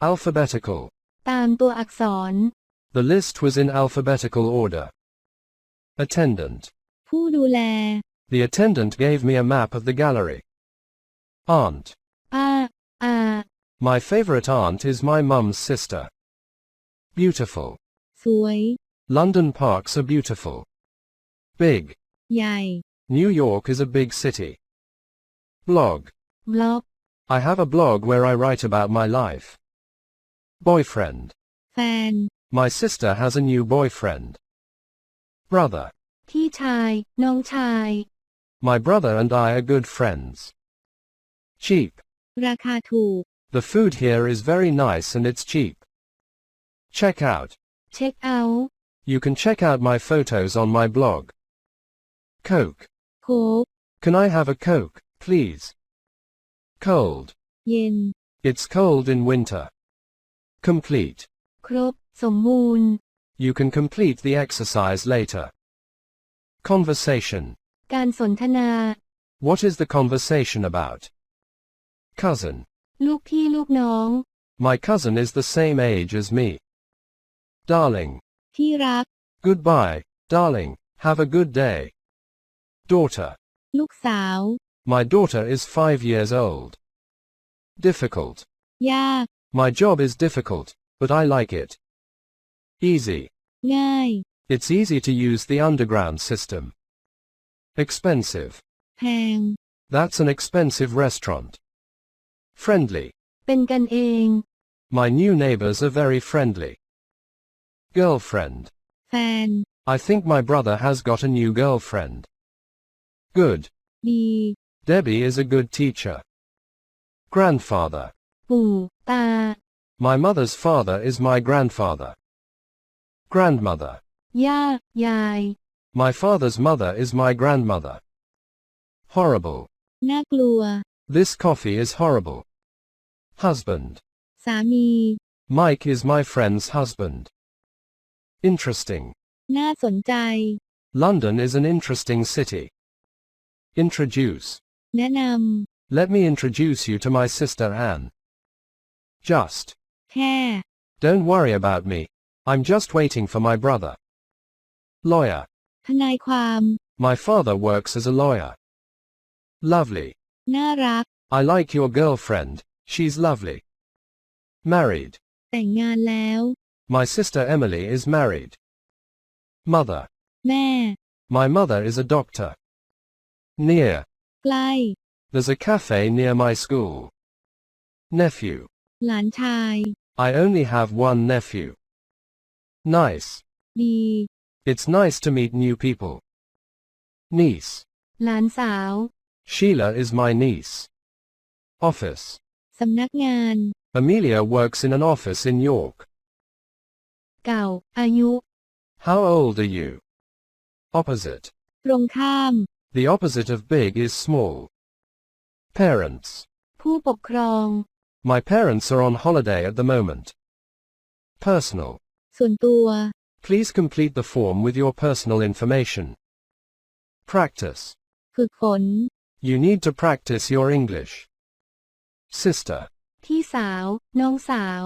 Alphabetical. ตามตัวอักษร The list was in alphabetical order. Attendant. ผู้ดูแล The attendant gave me a map of the gallery. Aunt. ป้าอา My favorite aunt is my mum's sister. Beautiful. สวย London parks are beautiful. Big. ใหญ่ New York is a big city. Blog. บล็อก I have a blog where I write about my life. Boyfriend. แฟน My sister has a new boyfriend. Brother. พี่ชาย น้องชาย My brother and I are good friends. Cheap. ราคาถูก The food here is very nice and it's cheap. Check out. เช็คเอาท์ You can check out my photos on my blog. Coke. โค้ก Can I have a Coke, please? Cold. เย็น It's cold in winter. Complete. ครบ สมบูรณ์ You can complete the exercise later. Conversation. การสนทนา What is the conversation about? Cousin. ลูกพี่ลูกน้อง My cousin is the same age as me. Darling. ที่รัก Goodbye, darling. Have a good day. Daughter. ลูกสาว My daughter is 5 years old. Difficult. ยาก My job is difficult, but I like it. Easy. ง่าย It's easy to use the underground system. Expensive. แพง That's an expensive restaurant. Friendly. เป็นกันเอง My new neighbors are very friendly. Girlfriend. แฟน I think my brother has got a new girlfriend. Good. ดี Debbie is a good teacher. Grandfather. ปู่ตา My mother's father is my grandfather. Grandmother. ย่า ยาย My father's mother is my grandmother. Horrible. น่ากลัว This coffee is horrible. Husband. สามี Mike is my friend's husband. Interesting. น่าสนใจ London is an interesting city. Introduce. แนะน Let me introduce you to my sister Anne. Just. ำแค่ Don't worry about me. I'm just waiting for my brother. Lawyer. ทนายความ My father works as a lawyer. Lovely. น่ารัก I like your girlfriend. She's lovely. Married. แต่งงานแล้ว My sister Emily is married. Mother. แม่ My mother is a doctor. Near. ใกล้ There's a cafe near my school. Nephew. หลานชาย I only have one nephew. Nice. ดี It's nice to meet new people. Niece. หลานสาว Sheila is my niece. Office. สำนักงาน Amelia works in an office in York. เก่า อายุ How old are you? Opposite. ตรงข้าม The opposite of big is small. Parents. ผู้ปกครอง My parents are on holiday at the moment. Personal. ส่วนตัว Please complete the form with your personal information. Practice. ฝึกฝน You need to practice your English. Sister. พี่สาว น้องสาว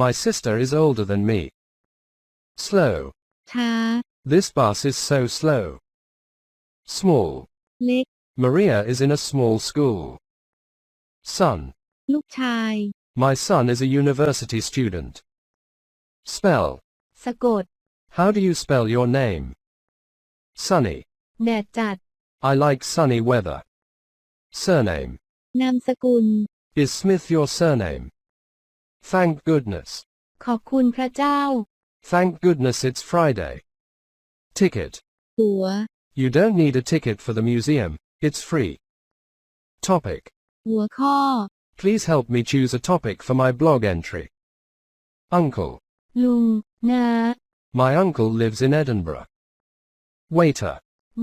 My sister is older than me. Slow. ช้า This bus is so slow. Small. เล็ก Maria is in a small school. Son. ลูกชาย My son is a university student. Spell. สะกด How do you spell your name? Sunny. แดดจัด I like sunny weather. Surname. นามสกุล Is Smith your surname? Thank goodness. ขอบคุณพระเจ้า Thank goodness it's Friday. Ticket. ตั๋ว You don't need a ticket for the museum, it's free. Topic. หัวข้อ Please help me choose a topic for my blog entry. Uncle. ลุง น้า My uncle lives in Edinburgh. Waiter.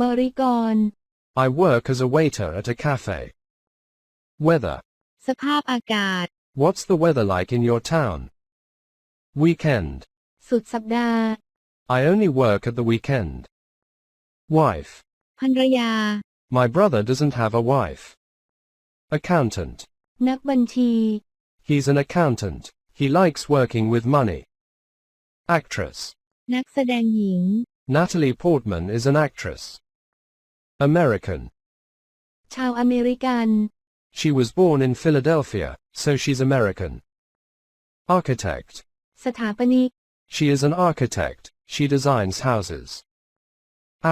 บริกร I work as a waiter at a cafe. Weather. สภาพอากาศ What's the weather like in your town? Weekend. สุดสัปดาห์ I only work at the weekend. Wife. ภรรยา My brother doesn't have a wife. Accountant. นักบัญชี He's an accountant. He likes working with money. Actress. นักแสดงหญิง Natalie Portman is an actress. American. ชาวอเมริกัน She was born in Philadelphia, so she's American. Architect. สถาปนิก She is an architect. She designs houses.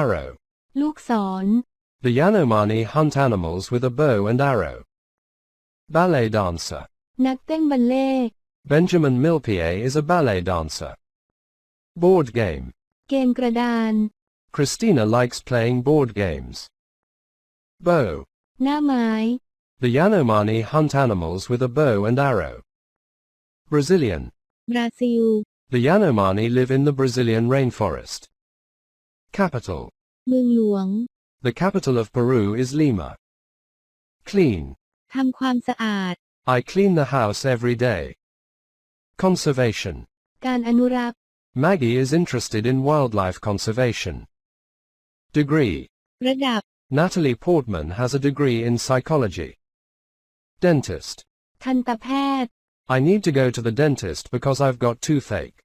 Arrow. ลูกศร The Yanomami hunt animals with a bow and arrow. Ballet dancer. นักเต้นบัลเล่ต์ Benjamin Millepied is a ballet dancer. Board game. เกมกระดาน Christina likes playing board games. Bow. หน้าไม้ The Yanomami hunt animals with a bow and arrow. Brazilian. บราซิล The Yanomami live in the Brazilian rainforest. Capital. เมืองหลวง The capital of Peru is Lima. Clean. ทำความสะอาด I clean the house every day. Conservation. การอนุรักษ์ Maggie is interested in wildlife conservation. Degree. ระดับ Natalie Portman has a degree in psychology. Dentist. ทันตแพทย์ I need to go to the dentist because I've got toothache.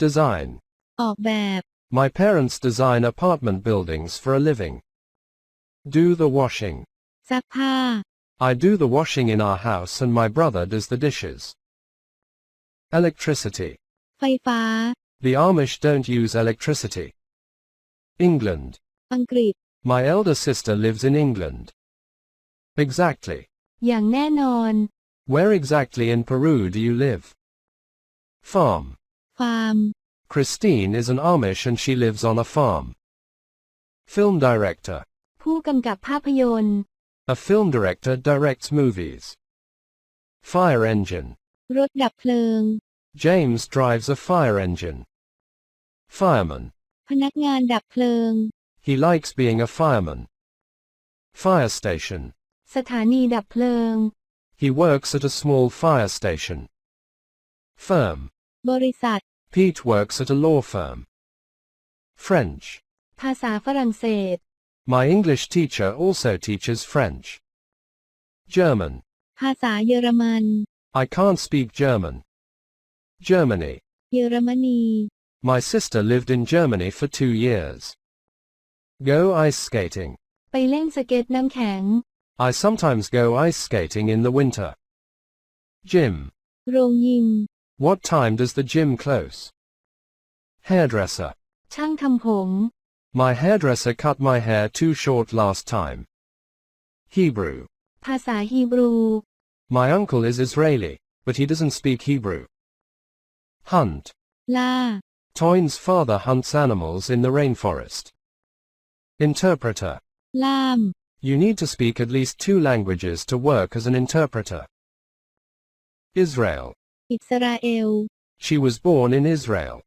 Design. ออกแบบ My parents design apartment buildings for a living. Do the washing. ซักผ้า I do the washing in our house and my brother does the dishes. Electricity. ไฟฟ้า The Amish don't use electricity. England. อังกฤษ My elder sister lives in England. Exactly. อย่างแน่นอน Where exactly in Peru do you live? Farm. ฟาร์ม Christine is an Amish and she lives on a farm. Film director. ผู้กำกับภาพยนตร์ A film director directs movies. Fire engine. รถดับเพลิง James drives a fire engine. Fireman. พนักงานดับเพลิง He likes being a fireman. Fire station. สถานีดับเพลิง He works at a small fire station. Firm. บริษัท Pete works at a law firm. French. ภาษาฝรั่งเศส My English teacher also teaches French. German. ภาษาเยอรมัน I can't speak German. Germany. เยอรมนี My sister lived in Germany for 2 years. Go ice skating. ไปเล่นสเก็ตน้ำแข็ง I sometimes go ice skating in the winter. Gym. โรงยิม What time does the gym close? Hairdresser. ช่างทำผม My hairdresser cut my hair too short last time. Hebrew. ภาษาฮีบรู My uncle is Israeli, but he doesn't speak Hebrew. Hunt. ล่า Toyn's father hunts animals in the rainforest. Interpreter. ล่าม You need to speak at least 2 languages to work as an interpreter. Israel. อิสราเอล She was born in Israel.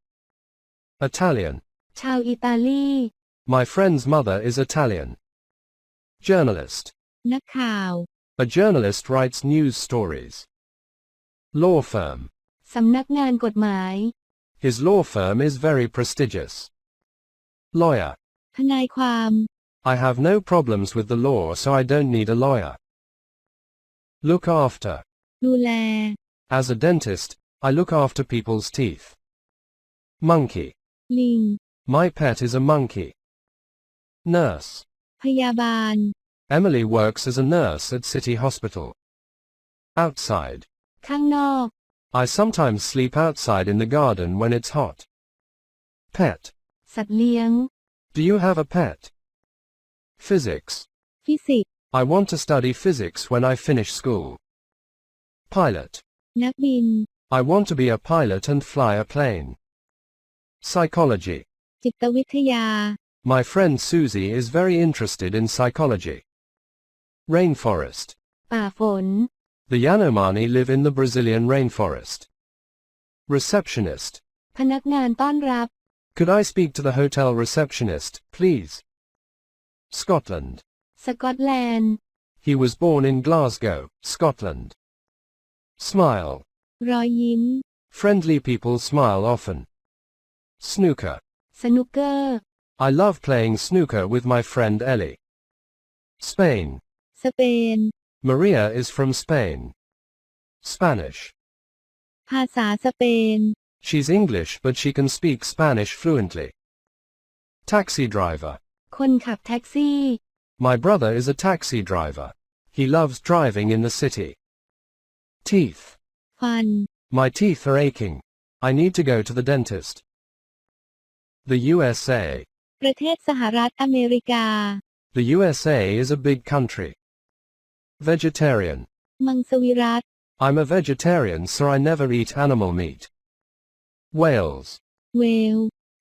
Italian. ชาวอิตาลี My friend's mother is Italian. Journalist. นักข่าว A journalist writes news stories. Law firm. สำนักงานกฎหมาย His law firm is very prestigious. Lawyer. ทนายความ I have no problems with the law, so I don't need a lawyer. Look after. ดูแล As a dentist, I look after people's teeth. Monkey. ลิง My pet is a monkey. Nurse. พยาบาล Emily works as a nurse at City Hospital. Outside. ข้างนอก I sometimes sleep outside in the garden when it's hot. Pet. สัตว์เลี้ยง Do you have a pet? Physics. ฟิสิกส์ I want to study physics when I finish school. Pilot. นักบิน I want to be a pilot and fly a plane. Psychology. จิตวิทยา My friend Susie is very interested in psychology. Rainforest. ป่าฝน The Yanomami live in the Brazilian rainforest. Receptionist. พนักงานต้อนรับ Could I speak to the hotel receptionist, please? Scotland. สกอตแลนด์ He was born in Glasgow, Scotland. Smile. รอยยิ้ม Friendly people smile often. Snooker. สนุกเกอร์ I love playing snooker with my friend Ellie. Spain. สเปน Maria is from Spain. Spanish. ภาษาสเปน She's English but she can speak Spanish fluently. Taxi driver. คนขับแท็กซี่ My brother is a taxi driver. He loves driving in the city. Teeth. ฟัน My teeth are aching. I need to go to the dentist. The USA. ประเทศสหรัฐอเมริกา The USA is a big country. Vegetarian. มังสวิรัติ I'm a vegetarian so I never eat animal meat. Wales. เวล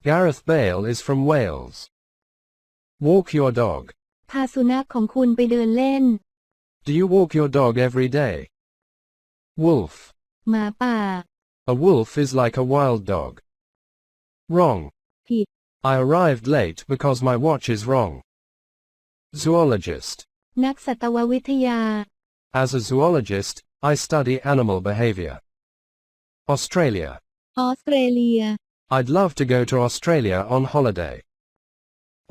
Gareth Bale is from Wales. Walk your dog. พาสุนัขของคุณไปเดินเล่น Do you walk your dog every day? Wolf. หมาป่า A wolf is like a wild dog. Wrong. ผิด I arrived late because my watch is wrong. Zoologist. นักสัตววิทยา As a zoologist, I study animal behavior. Australia. ออสเตรเลีย I'd love to go to Australia on holiday.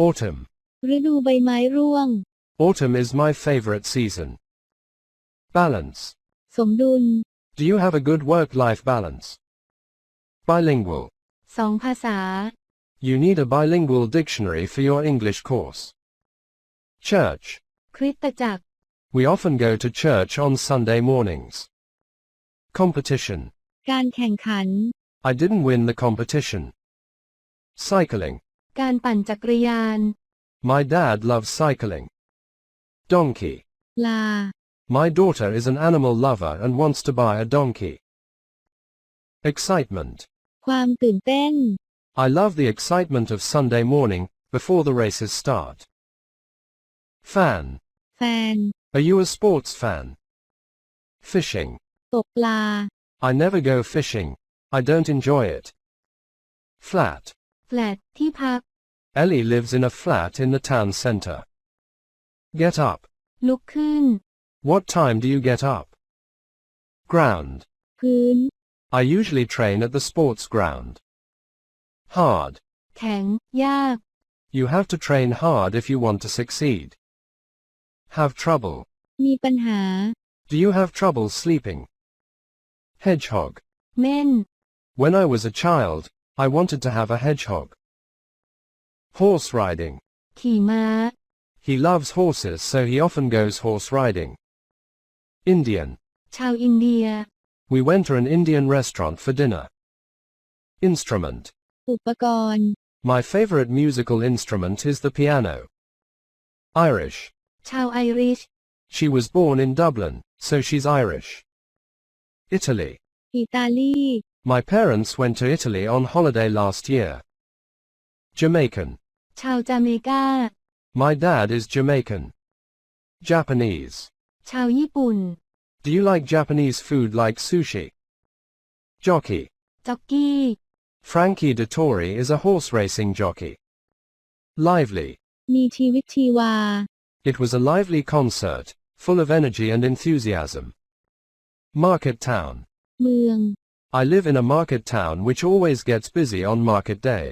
Autumn. ฤดูใบไม้ร่วง Autumn is my favorite season. Balance. สมดุล Do you have a good work-life balance? Bilingual. สองภาษา You need a bilingual dictionary for your English course. Church. คริสตจักร We often go to church on Sunday mornings. Competition. การแข่งขัน I didn't win the competition. Cycling. การปั่นจักรยาน My dad loves cycling. Donkey. ลา My daughter is an animal lover and wants to buy a donkey. Excitement. ความตื่นเต้น I love the excitement of Sunday morning, before the races start. Fan. แฟน Are you a sports fan? Fishing. ตกปลา I never go fishing. I don't enjoy it. Flat. แฟลตที่พัก Ellie lives in a flat in the town center. Get up. ลุกขึ้น What time do you get up? Ground. พื้น I usually train at the sports ground. Hard. แข็ง ยาก You have to train hard if you want to succeed. Have trouble. มีปัญหา Do you have trouble sleeping? Hedgehog. เม่น When I was a child, I wanted to have a hedgehog. Horse riding. ขี่ม้า He loves horses so he often goes horse riding. Indian. ชาวอินเดีย We went to an Indian restaurant for dinner. Instrument. อุปกรณ์ My favorite musical instrument is the piano. Irish. ชาวไอริช She was born in Dublin, so she's Irish. Italy. อิตาลี My parents went to Italy on holiday last year. Jamaican. ชาวจาเมกา My dad is Jamaican. Japanese. ชาวญี่ปุ่น Do you like Japanese food like sushi? Jockey. จ็อกกี้ Frankie Dettori is a horse racing jockey. Lively. มีชีวิตชีวา It was a lively concert, full of energy and enthusiasm. Market town. เมือง I live in a market town which always gets busy on market day.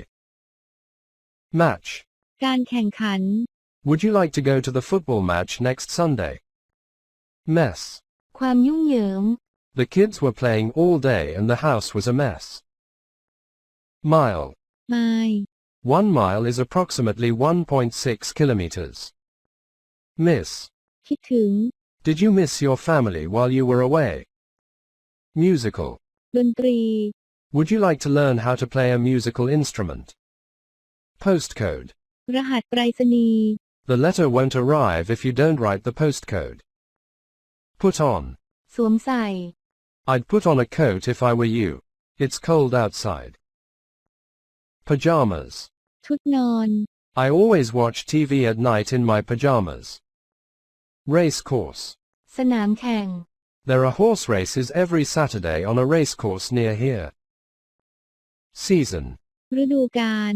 Match. การแข่งขัน Would you like to go to the football match next Sunday? Mess. ความยุ่งเหยิง The kids were playing all day and the house was a mess. Mile. ไมล์ 1 mile is approximately 1.6 kilometers. Miss. คิดถึง Did you miss your family while you were away? Musical. ดนตรี Would you like to learn how to play a musical instrument? Postcode. รหัสไปรษณีย์ The letter won't arrive if you don't write the postcode. Put on. สวมใส่ I'd put on a coat if I were you. It's cold outside. Pajamas. ชุดนอน I always watch TV at night in my pajamas. Race course. สนามแข่ง There are horse races every Saturday on a racecourse near here. Season. ฤดูกาล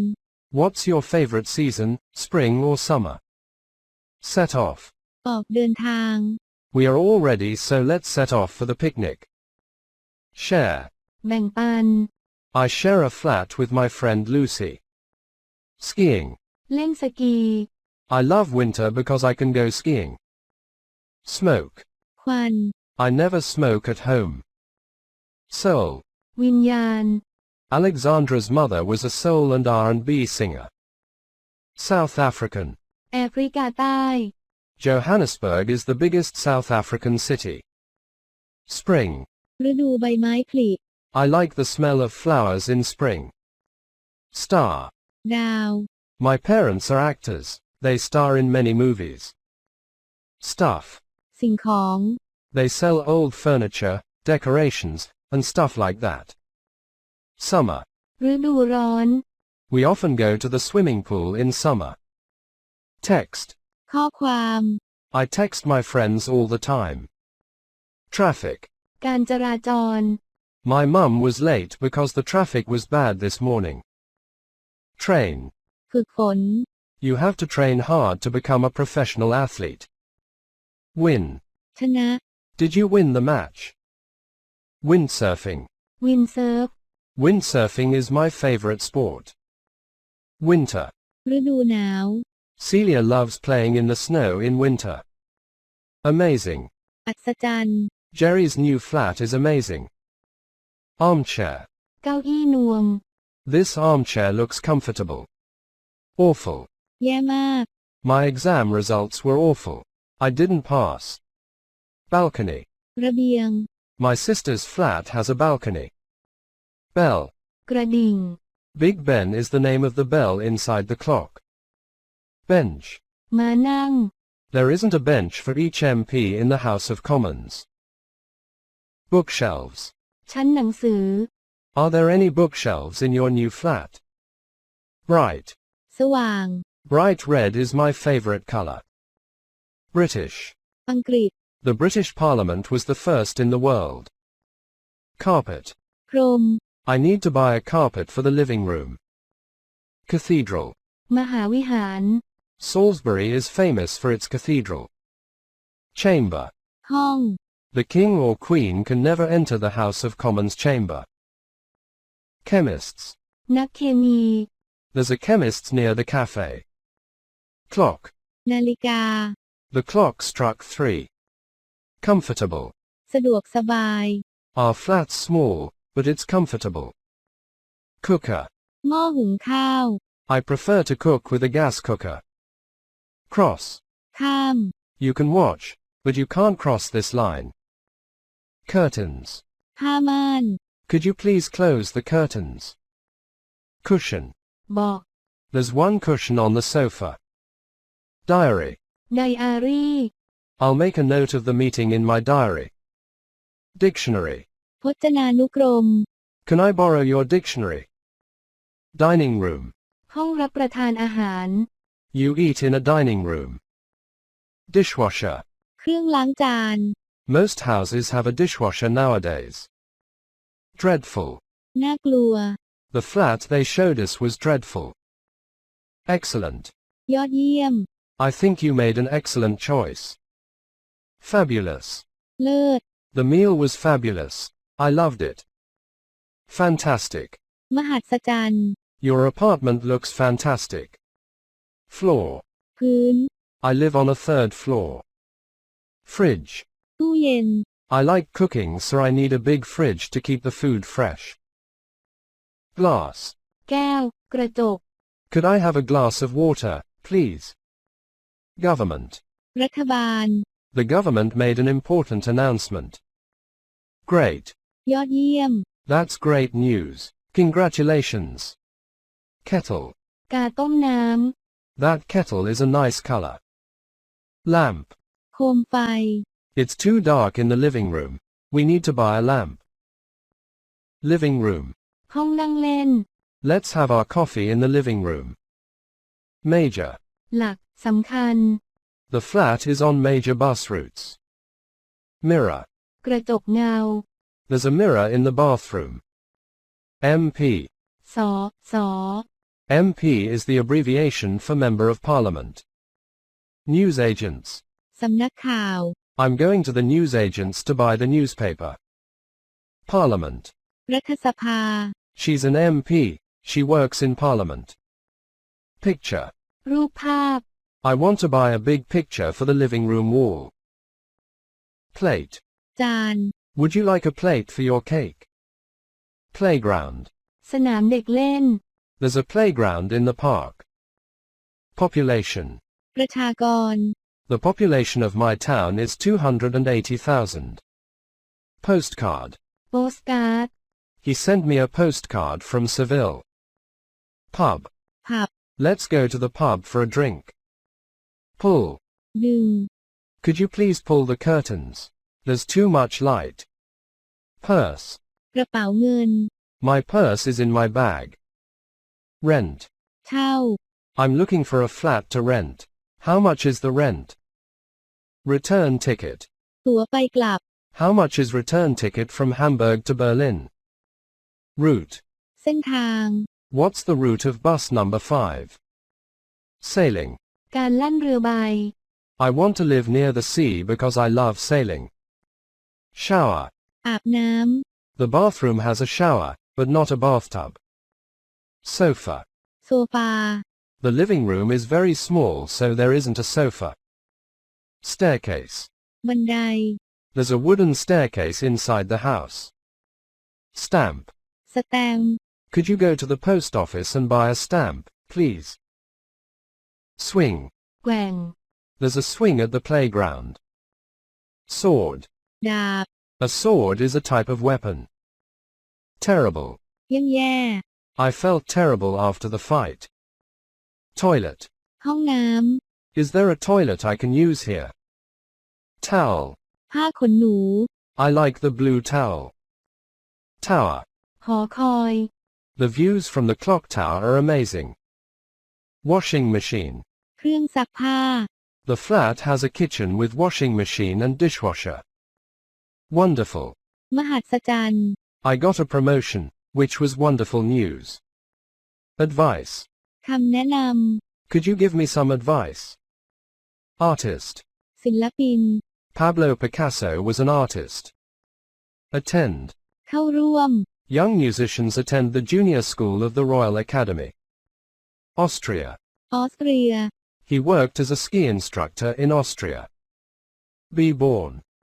What's your favorite season, spring or summer? Set off. ออกเดินทาง We are all ready so let's set off for the picnic. Share. แบ่งปัน I share a flat with my friend Lucy. Skiing. เล่นสกี I love winter because I can go skiing. Smoke. ควัน I never smoke at home. Soul. วิญญาณ Alexandra's mother was a soul and R&B singer. South African. แอฟริกาใต้ Johannesburg is the biggest South African city. Spring. ฤดูใบไม้ผลิ I like the smell of flowers in spring. Star. ดาว My parents are actors. They star in many movies. Stuff. สิ่งของ They sell old furniture, decorations, and stuff like that. Summer. ฤดูร้อน We often go to the swimming pool in summer. Text. ข้อความ I text my friends all the time. Traffic. การจราจร My mum was late because the traffic was bad this morning. Train. ฝึกฝน You have to train hard to become a professional athlete. Win. ชนะ Did you win the match? Windsurfing. วินเซิร์ฟ Windsurfing is my favorite sport. Winter. ฤดูหนาว Celia loves playing in the snow in winter. Amazing. อัศจรรย์ Jerry's new flat is amazing. Armchair. เก้าอี้นวม This armchair looks comfortable. Awful. แย่มาก My exam results were awful. I didn't pass. Balcony. ระเบียง My sister's flat has a balcony. Bell. กระดิ่ง Big Ben is the name of the bell inside the clock. Bench. มานั่ง There isn't a bench for each MP in the House of Commons. Bookshelves. ชั้นหนังสือ Are there any bookshelves in your new flat? Bright. สว่าง Bright red is my favorite color. British. อังกฤษ The British Parliament was the first in the world. Carpet. พรม I need to buy a carpet for the living room. Cathedral. มหาวิหาร Salisbury is famous for its cathedral. Chamber. ห้อง The king or queen can never enter the House of Commons chamber. Chemists. นักเคมี There's a chemist near the cafe. Clock. นาฬิกา The clock struck 3. Comfortable. สะดวกสบาย Our flat's small, but it's comfortable. Cooker. หม้อหุงข้าว I prefer to cook with a gas cooker. Cross. ข้าม You can watch, but you can't cross this line. Curtains. ผ้าม่าน Could you please close the curtains? Cushion. บอก There's one cushion on the sofa. Diary. ไดอารี่ I'll make a note of the meeting in my diary. Dictionary. พจนานุกรม Can I borrow your dictionary? Dining room. ห้องรับประทานอาหาร You eat in a dining room. Dishwasher. เครื่องล้างจาน Most houses have a dishwasher nowadays. Dreadful. น่ากลัว The flat they showed us was dreadful. Excellent. ยอดเยี่ยม I think you made an excellent choice. Fabulous. เลิศ The meal was fabulous. I loved it. Fantastic. มหัศจรรย์ Your apartment looks fantastic. Floor. พื้น I live on a 3rd floor. Fridge. ตู้เย็น I like cooking, so I need a big fridge to keep the food fresh. Glass. แก้ว กระจก Could I have a glass of water, please? Government. รัฐบาล The government made an important announcement. Great. ยอดเยี่ยม That's great news. Congratulations. Kettle. กาต้มน้ำ That kettle is a nice color. Lamp. โคมไฟ It's too dark in the living room. We need to buy a lamp. Living room. ห้องนั่งเล่น Let's have our coffee in the living room. Major. หลัก สำคัญ The flat is on major bus routes. Mirror. กระจกเงา There's a mirror in the bathroom. MP. สอ สอ MP is the abbreviation for Member of Parliament. Newsagents. สำนักข่าว I'm going to the newsagents to buy the newspaper. Parliament. รัฐสภา She's an MP. She works in Parliament. Picture. รูปภาพ I want to buy a big picture for the living room wall. Plate. จาน Would you like a plate for your cake? Playground. สนามเด็กเล่น There's a playground in the park. Population. ประชากร The population of my town is 280,000. Postcard. โปสการ์ด He sent me a postcard from Seville. Pub. ผับ Let's go to the pub for a drink. Pull. ดึง Could you please pull the curtains? There's too much light. Purse. กระเป๋าเงิน My purse is in my bag. Rent. เช่า I'm looking for a flat to rent. How much is the rent? Return ticket. ตั๋วไปกลับ How much is return ticket from Hamburg to Berlin? Route. เส้นทาง What's the route of bus number 5? Sailing. การลั่นเรือใบ I want to live near the sea because I love sailing. Shower. อาบน้ The bathroom has a shower, but not a bathtub. Sofa. ำโซฟา The living room is very small, so there isn't a sofa. Staircase. บันได There's a wooden staircase inside the house. Stamp. สแตมป์ Could you go to the post office and buy a stamp, please? Swing. แกว่ง There's a swing at the playground. Sword. ดาบ A sword is a type of weapon. Terrible. เยี่ยมแย่ I felt terrible after the fight. Toilet. ห้องน้ Is there a toilet I can use here? Towel. ำผ้าขนหนู I like the blue towel. Tower. หอคอย The views from the clock tower are amazing. Washing machine. เครื่องซักผ้า The flat has a kitchen with washing machine and dishwasher. Wonderful. มหัศจรรย์ I got a promotion, which was wonderful news. Advice. คำแนะน Could you give me some advice? Artist. ำศิลปิน Pablo Picasso was an artist. Attend. เข้าร่วม Young musicians attend the junior school of the Royal Academy. Austria. ออสเตรีย He worked as a ski instructor in Austria. Be born.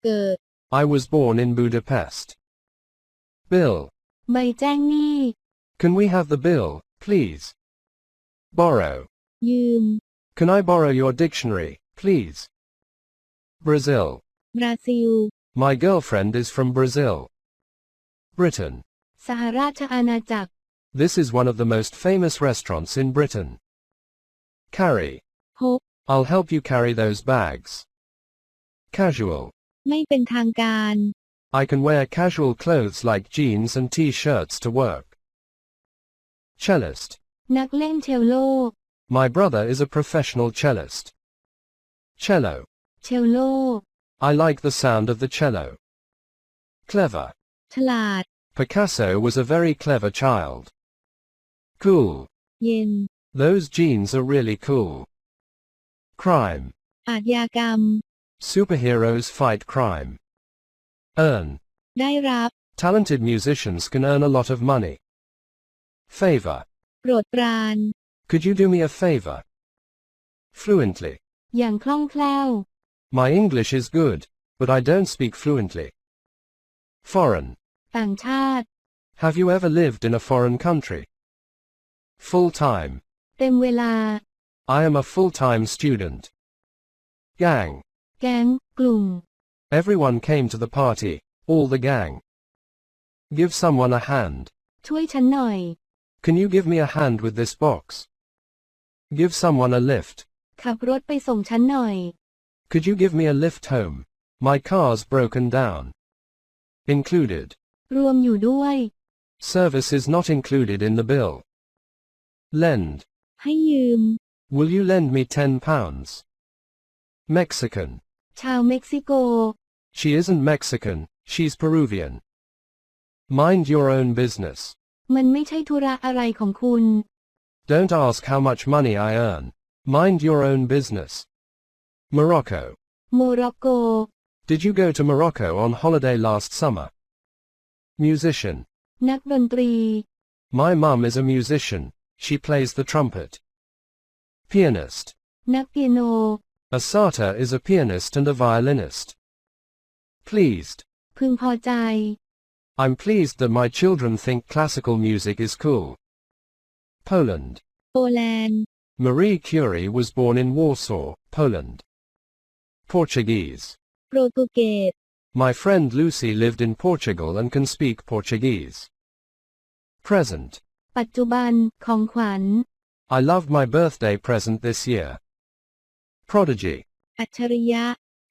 เกิด I was born in Budapest. Bill. ใบแจ้งหนี้ Can we have the bill, please? Borrow. ยืม Can I borrow your dictionary, please? Brazil. บราซิล My girlfriend is from Brazil. Britain. สหราชอาณาจักร This is one of the most famous restaurants in Britain. Carry. พก I'll help you carry those bags. Casual. ไม่เป็นทางการ I can wear casual clothes like jeans and t-shirts to work. Cellist. นักเล่นเชลโล My brother is a professional cellist. Cello. เชลโล I like the sound of the cello. Clever. ฉลาด Picasso was a very clever child. Cool. เย็น Those jeans are really cool. Crime. อาชญากรรม Superheroes fight crime. Earn. ได้รับ Talented musicians can earn a lot of money. Favor. โปรดปราน Could you do me a favor? Fluently. อย่างคล่องแคล่ว My English is good, but I don't speak fluently. Foreign. ต่างชาติ Have you ever lived in a foreign country? Full-time. เต็มเวลา I am a full-time student. Gang. แก๊งกลุ่ม Everyone came to the party, all the gang. Give someone a hand. ช่วยฉันหน่อย Can you give me a hand with this box? Give someone a lift. ขับรถไปส่งฉันหน่อย Could you give me a lift home? My car's broken down. Included. รวมอยู่ด้วย Service is not included in the bill. Lend. ให้ยืม Will you lend me £10? Mexican. ชาวเม็กซิโก She isn't Mexican, she's Peruvian. Mind your own business. มันไม่ใช่ธุระอะไรของคุณ Don't ask how much money I earn. Mind your own business. Morocco. โมร็อกโก Did you go to Morocco on holiday last summer? Musician. นักดนตรี My mum is a musician, she plays the trumpet. Pianist. นักเปียโน A satyr is a pianist and a violinist. Pleased. พึงพอใจ I'm pleased that my children think classical music is cool. Poland. โปแลนด์ Marie Curie was born in Warsaw, Poland. Portuguese. โปรตุเกส My friend Lucy lived in Portugal and can speak Portuguese. Present. ปัจจุบัน ของขวัญ I loved my birthday present this year. Prodigy. อัจฉริยะ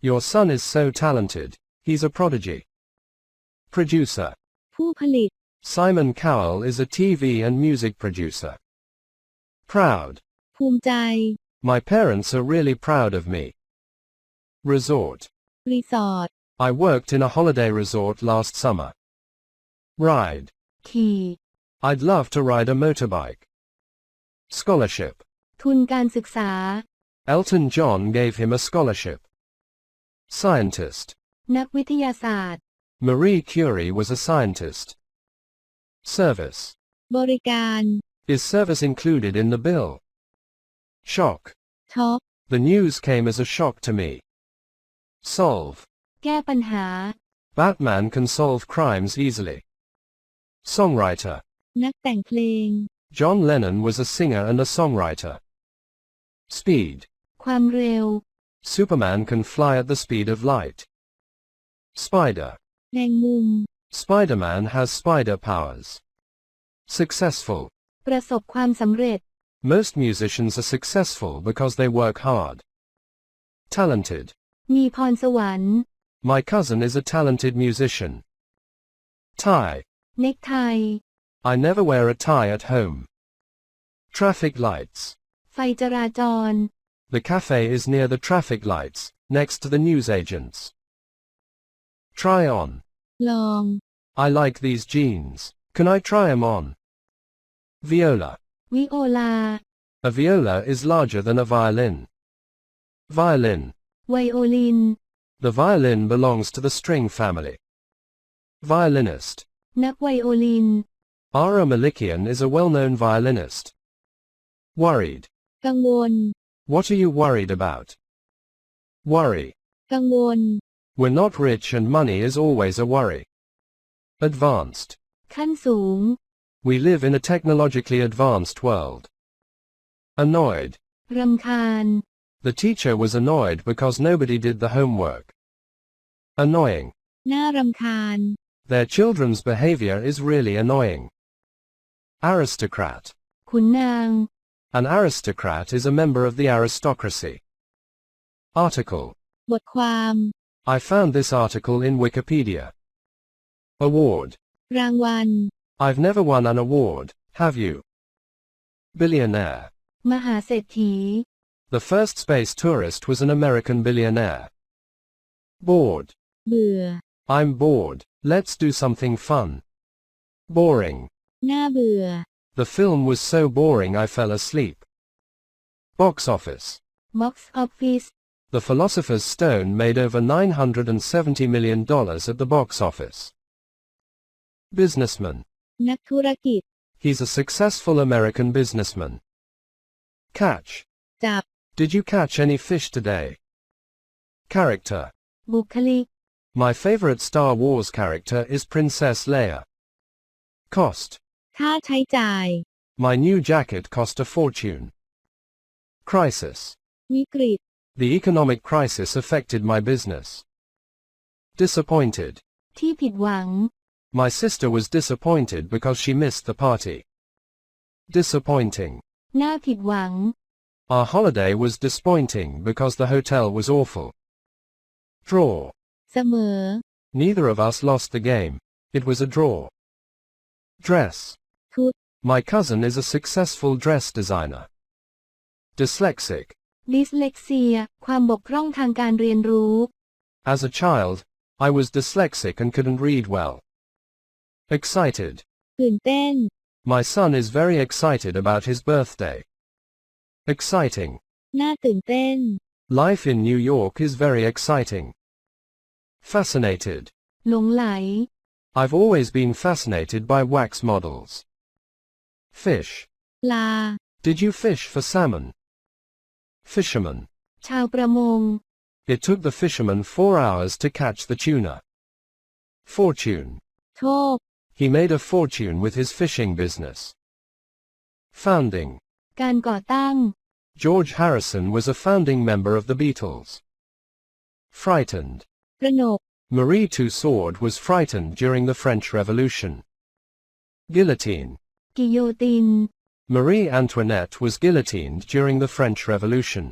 Your son is so talented. He's a prodigy. Producer. ผู้ผลิต Simon Cowell is a TV and music producer. Proud. ภูมิใจ My parents are really proud of me. Resort. รีสอร์ท I worked in a holiday resort last summer. Ride. ขี่ I'd love to ride a motorbike. Scholarship. ทุนการศึกษา Elton John gave him a scholarship. Scientist. นักวิทยาศาสตร์ Marie Curie was a scientist. Service. บริการ Is service included in the bill? Shock. ช็อก The news came as a shock to me. Solve. แก้ปัญหา Batman can solve crimes easily. Songwriter. นักแต่งเพลง John Lennon was a singer and a songwriter. Speed. ความเร็ว Superman can fly at the speed of light. Spider. แมงมุม Spider-Man has spider powers. Successful. ประสบความสำเร็จ Most musicians are successful because they work hard. Talented. มีพรสวรรค์ My cousin is a talented musician. Tie. เน็กไท I never wear a tie at home. Traffic lights. ไฟจราจร The cafe is near the traffic lights, next to the newsagents. Try on. ลอง I like these jeans. Can I try 'em on? Viola. วิโอลา A viola is larger than a violin. Violin. ไวโอลิน The violin belongs to the string family. Violinist. นักไวโอลิน Ara Malikian is a well-known violinist. Worried. กังวล What are you worried about? Worry. กังวล We're not rich and money is always a worry. Advanced. ขั้นสูง We live in a technologically advanced world. Annoyed. รำคาญ The teacher was annoyed because nobody did the homework. Annoying. น่ารำคาญ Their children's behavior is really annoying. Aristocrat. ขุนนาง An aristocrat is a member of the aristocracy. Article. บทความ I found this article in Wikipedia. Award. รางวัล I've never won an award, have you? Billionaire. มหาเศรษฐี The first space tourist was an American billionaire. Bored. เบื่อ I'm bored. Let's do something fun. Boring. น่าเบื่อ The film was so boring I fell asleep. Box office. Box Office The Philosopher's Stone made over $970 million at the box office. Businessman. นักธุรกิจ He's a successful American businessman. Catch. จับ Did you catch any fish today? Character. บุคลิก My favorite Star Wars character is Princess Leia. Cost. ค่าใช้จ่าย My new jacket cost a fortune. Crisis. วิกฤต The economic crisis affected my business. Disappointed. ที่ผิดหวัง My sister was disappointed because she missed the party. Disappointing. น่าผิดหวัง Our holiday was disappointing because the hotel was awful. Draw. เสมอ Neither of us lost the game. It was a draw. Dress. ชุด My cousin is a successful dress designer. Dyslexic. ดิสเลกเซีย ความบกพร่องทางการเรียนรู้ As a child, I was dyslexic and couldn't read well. Excited. ตื่นเต้น My son is very excited about his birthday. Exciting. น่าตื่นเต้น Life in New York is very exciting. Fascinated. หลงไหล I've always been fascinated by wax models. Fish. ปลา Did you fish for salmon? Fisherman. ชาวประมง It took the fisherman 4 hours to catch the tuna. Fortune. โชค He made a fortune with his fishing business. Founding. การก่อตั้ง George Harrison was a founding member of the Beatles. Frightened. ตระหนก Marie Tussaud was frightened during the French Revolution. Guillotine. กิโยติน Marie Antoinette was guillotined during the French Revolution.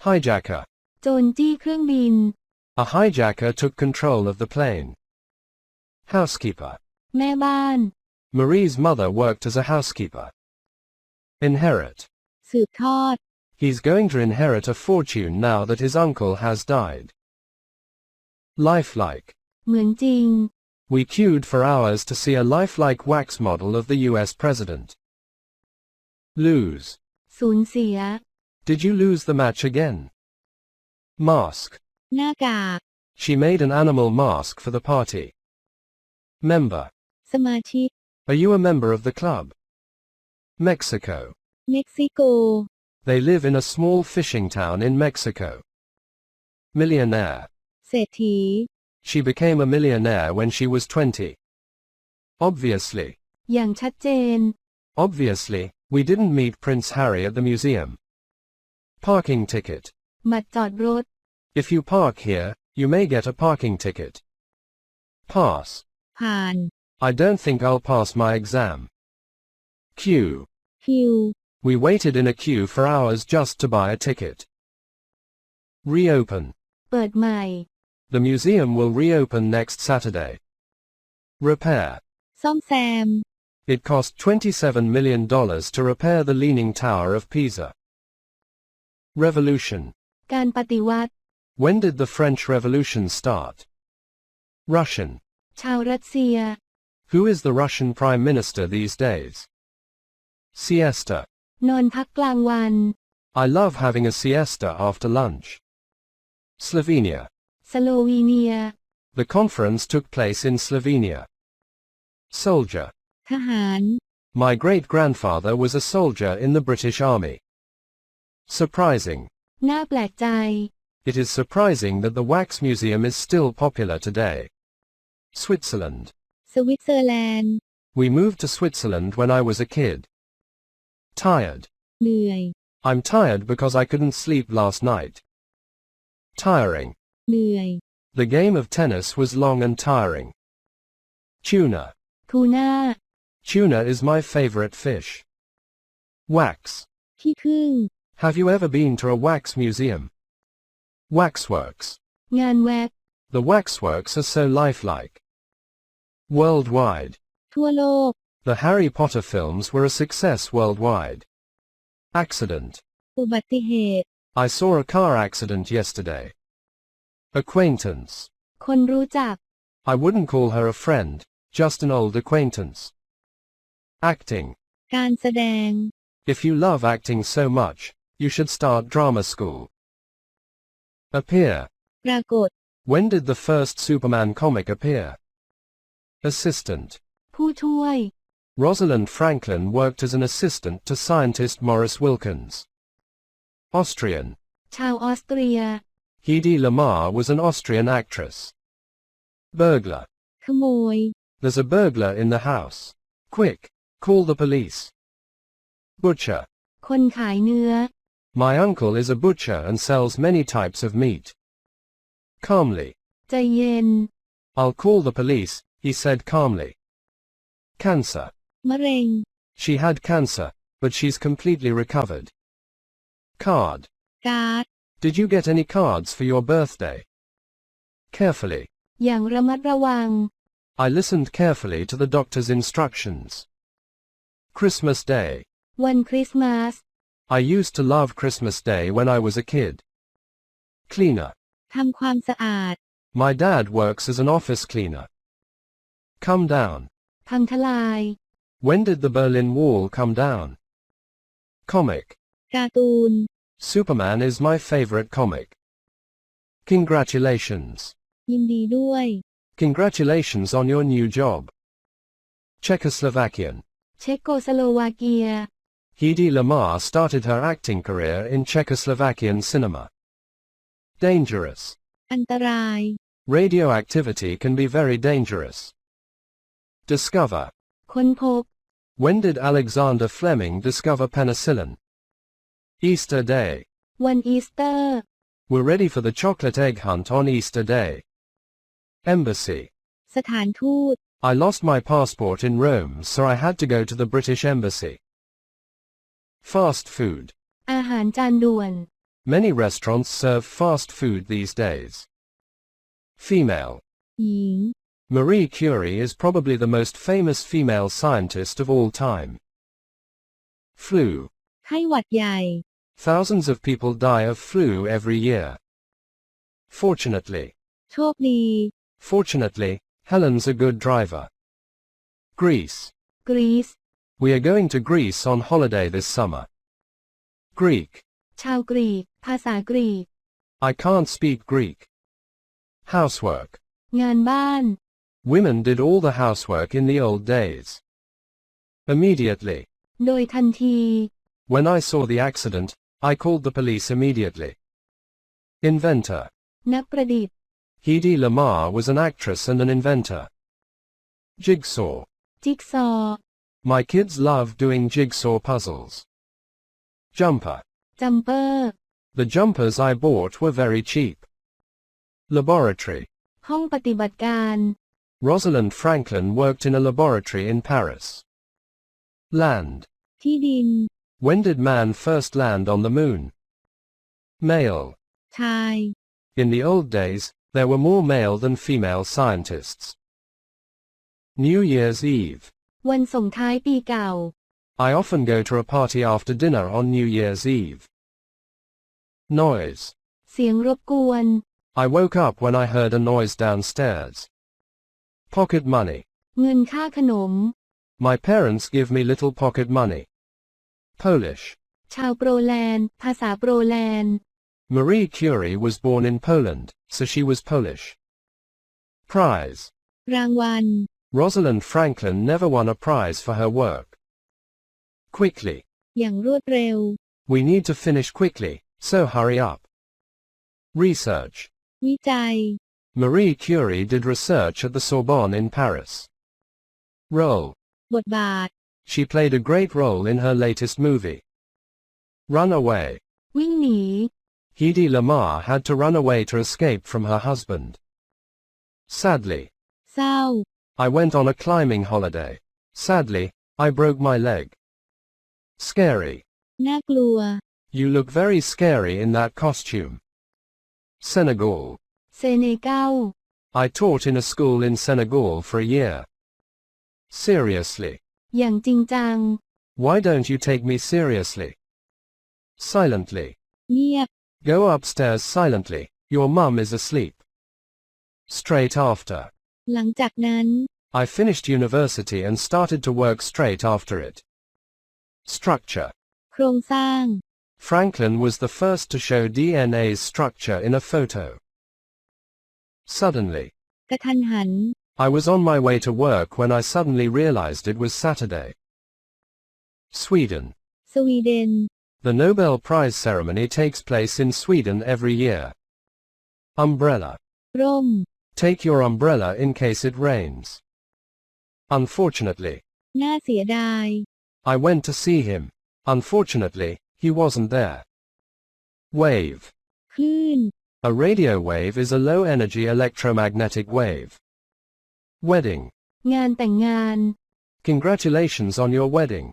Hijacker. โจรจี้เครื่องบิน A hijacker took control of the plane. Housekeeper. แม่บ้าน Marie's mother worked as a housekeeper. Inherit. สืบทอด He's going to inherit a fortune now that his uncle has died. Lifelike. เหมือนจริง We queued for hours to see a lifelike wax model of the US president. Lose. สูญเสีย Did you lose the match again? Mask. หน้ากาก She made an animal mask for the party. Member. สมาชิก Are you a member of the club? Mexico. เม็กซิโก They live in a small fishing town in Mexico. Millionaire. เศรษฐี She became a millionaire when she was 20. Obviously. อย่างชัดเจน Obviously, we didn't meet Prince Harry at the museum. Parking ticket. บัตรจอดรถ If you park here, you may get a parking ticket. Pass. ผ่าน I don't think I'll pass my exam. Queue. คิว We waited in a queue for hours just to buy a ticket. Reopen. เปิดใหม่ The museum will reopen next Saturday. Repair. ซ่อมแซม It cost $27 million to repair the Leaning Tower of Pisa. Revolution. การปฏิวัติ When did the French Revolution start? Russian. ชาวรัสเซีย Who is the Russian Prime Minister these days? Siesta. นอนพักกลางวัน I love having a siesta after lunch. Slovenia. สโลวีเนีย The conference took place in Slovenia. Soldier. ทหาร My great-grandfather was a soldier in the British Army. Surprising. น่าแปลกใจ It is surprising that the Wax Museum is still popular today. Switzerland. สวิตเซอร์แลนด์ We moved to Switzerland when I was a kid. Tired. เหนื่อย I'm tired because I couldn't sleep last night. Tiring. เหนื่อย The game of tennis was long and tiring. Tuna. ทูน่า Tuna is my favorite fish. Wax. ขี้ผึ้ง Have you ever been to a wax museum? Waxworks. งานแว็ก The waxworks are so lifelike. Worldwide. ทั่วโลก The Harry Potter films were a success worldwide. Accident. อุบัติเหตุ I saw a car accident yesterday. Acquaintance. คนรู้จัก I wouldn't call her a friend, just an old acquaintance. Acting. การแสดง If you love acting so much, you should start drama school. Appear. ปรากฏ When did the first Superman comic appear? Assistant. ผู้ช่วย Rosalind Franklin worked as an assistant to scientist Maurice Wilkins. Austrian. ชาวออสเตรีย Hedy Lamarr was an Austrian actress. Burglar. ขโมย There's a burglar in the house. Quick, call the police. Butcher. คนขายเนื้อ My uncle is a butcher and sells many types of meat. Calmly. ใจเย็น I'll call the police, he said calmly. Cancer. มะเร็ง She had cancer, but she's completely recovered. Card. การ์ด Did you get any cards for your birthday? Carefully. อย่างระมัดระวัง I listened carefully to the doctor's instructions. Christmas Day. วันคริสต์มาส I used to love Christmas Day when I was a kid. Cleaner. ทำความสะอาด My dad works as an office cleaner. Come down. พังทลาย When did the Berlin Wall come down? Comic. การ์ตูน Superman is my favorite comic. Congratulations. ยินดีด้วย Congratulations on your new job. Czechoslovakian. เช็กโกสโลวาเกีย Hedy Lamarr started her acting career in Czechoslovakian cinema. Dangerous. อันตราย Radioactivity can be very dangerous. Discover. ค้นพบ When did Alexander Fleming discover penicillin? Easter Day. วันอีสเตอร์ We're ready for the chocolate egg hunt on Easter Day. Embassy. สถานทูต I lost my passport in Rome, so I had to go to the British Embassy. Fast food. อาหารจานด่วน Many restaurants serve fast food these days. Female. หญิง Marie Curie is probably the most famous female scientist of all time. Flu. ไข้หวัดใหญ่ Thousands of people die of flu every year. Fortunately. โชคดี Fortunately, Helen's a good driver. Greece. กรีซ We are going to Greece on holiday this summer. Greek. ชาวกรีก ภาษากรีก I can't speak Greek. Housework. งานบ้าน Women did all the housework in the old days. Immediately. โดยทันที When I saw the accident, I called the police immediately. Inventor. นักประดิษฐ์ Hedy Lamarr was an actress and an inventor. Jigsaw. จิ๊กซอว์ My kids love doing jigsaw puzzles. Jumper. จัมเปอร์ The jumpers I bought were very cheap. Laboratory. ห้องปฏิบัติการ Rosalind Franklin worked in a laboratory in Paris. Land. ที่ดิน When did man first land on the moon? Male. ชาย In the old days, there were more male than female scientists. New Year's Eve. วันส่งท้ายปีเก่า I often go to a party after dinner on New Year's Eve. Noise. เสียงรบกวน I woke up when I heard a noise downstairs. Pocket money. เงินค่าขนม My parents give me little pocket money. Polish. ชาวโปรแลนด์ ภาษาโปรแลนด์ Marie Curie was born in Poland, so she was Polish. Prize. รางวัล Rosalind Franklin never won a prize for her work. Quickly. อย่างรวดเร็ว We need to finish quickly, so hurry up. Research. วิจัย Marie Curie did research at the Sorbonne in Paris. Role. บทบาท She played a great role in her latest movie. Run away. วิ่งหนี Hedy Lamarr had to run away to escape from her husband. Sadly. เศร้า I went on a climbing holiday. Sadly, I broke my leg. Scary. น่ากลัว You look very scary in that costume. Senegal. เซเนกัล I taught in a school in Senegal for a year. Seriously. อย่างจริงจัง Why don't you take me seriously? Silently. เงียบ Go upstairs silently. Your mum is asleep. Straight after. หลังจากนั้น I finished university and started to work straight after it. Structure. โครงสร้าง Franklin was the first to show DNA's structure in a photo. Suddenly. กระทันหัน I was on my way to work when I suddenly realized it was Saturday. Sweden. สวีเดน The Nobel Prize ceremony takes place in Sweden every year. Umbrella. ร่ม Take your umbrella in case it rains. Unfortunately. น่าเสียดาย I went to see him. Unfortunately, he wasn't there. Wave. คลื่น A radio wave is a low-energy electromagnetic wave. Wedding. งานแต่งงาน Congratulations on your wedding.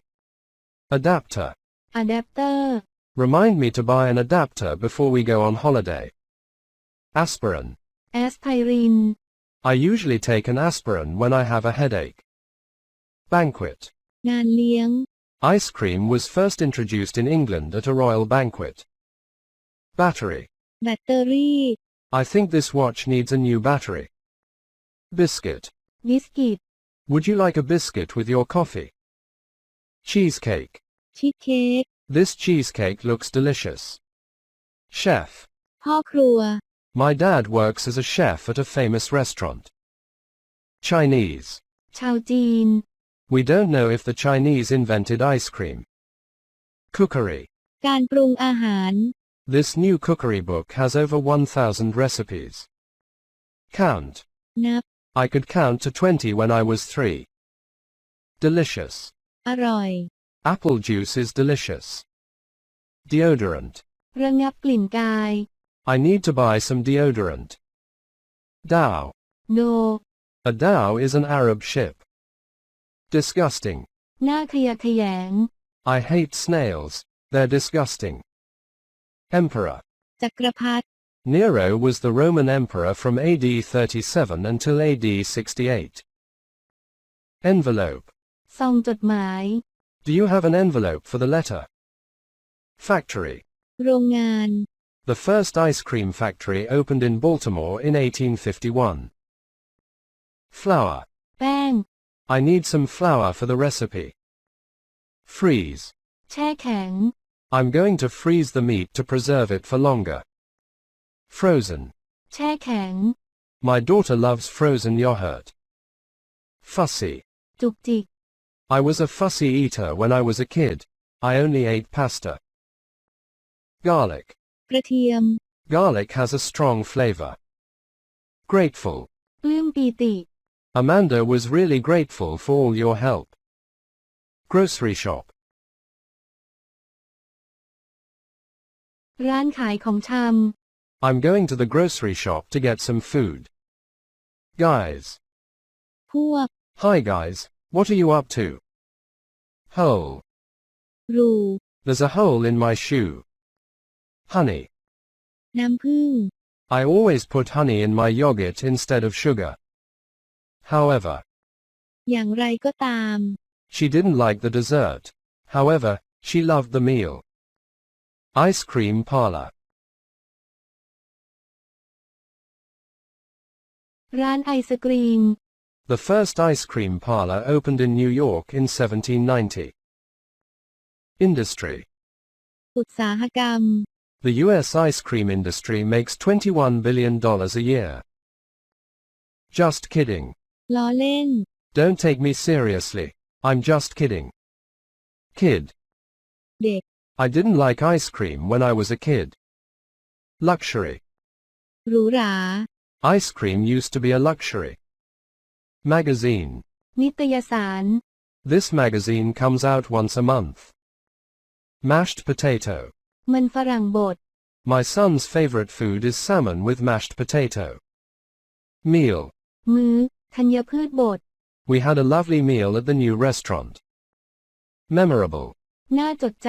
Adapter. อะแดปเตอร์ Remind me to buy an adapter before we go on holiday. Aspirin. แอสไพริน I usually take an aspirin when I have a headache. Banquet. งานเลี้ยง Ice cream was first introduced in England at a royal banquet. Battery. แบตเตอรี่ I think this watch needs a new battery. Biscuit. บิสกิต Would you like a biscuit with your coffee? Cheesecake. ชีสเค้ก This cheesecake looks delicious. Chef. พ่อครัว My dad works as a chef at a famous restaurant. Chinese. ชาวจีน We don't know if the Chinese invented ice cream. Cookery. การปรุงอาหาร This new cookery book has over 1,000 recipes. Count. นับ I could count to 20 when I was 3. delicious. อร่อย Apple juice is delicious. Deodorant. ระงับกลิ่นกาย I need to buy some deodorant. Dhow. no A dhow is an Arab ship. Disgusting. น่าขยะแขยง I hate snails. They're disgusting. Emperor. จักรพรรดิ Nero was the Roman emperor from AD 37 until AD 68. Envelope. ซองจดหมาย Do you have an envelope for the letter? Factory. โรงงาน The first ice cream factory opened in Baltimore in 1851. Flour. แป้ง I need some flour for the recipe. Freeze. แช่แข็ง I'm going to freeze the meat to preserve it for longer. Frozen. แช่แข็ง My daughter loves frozen yogurt. Fussy. จุกจิก I was a fussy eater when I was a kid. I only ate pasta. Garlic. กระเทียม Garlic has a strong flavor. Grateful. ปลื้มปีติ Amanda was really grateful for all your help. Grocery shop. ร้านขายของช I'm going to the grocery shop to get some food. Guys. ำพวก Hi guys, what are you up to? Hole. รู There's a hole in my shoe. Honey. น้ำผึ้ง I always put honey in my yogurt instead of sugar. However. อย่างไรก็ตาม She didn't like the dessert. However, she loved the meal. Ice cream parlor. ร้านไอศกรีม The first ice cream parlor opened in New York in 1790. Industry. อุตสาหกรรม The U.S. ice cream industry makes $21 billion a year. Just kidding. ล้อเล่น Don't take me seriously. I'm just kidding. Kid. เด็ก I didn't like ice cream when I was a kid. Luxury. หรูหรา Ice cream used to be a luxury. Magazine. นิตยสาร This magazine comes out once a month. Mashed potato. มันฝรั่งบด My son's favorite food is salmon with mashed potato. Meal. มื้อธัญพืชบด We had a lovely meal at the new restaurant. Memorable. น่าจดจ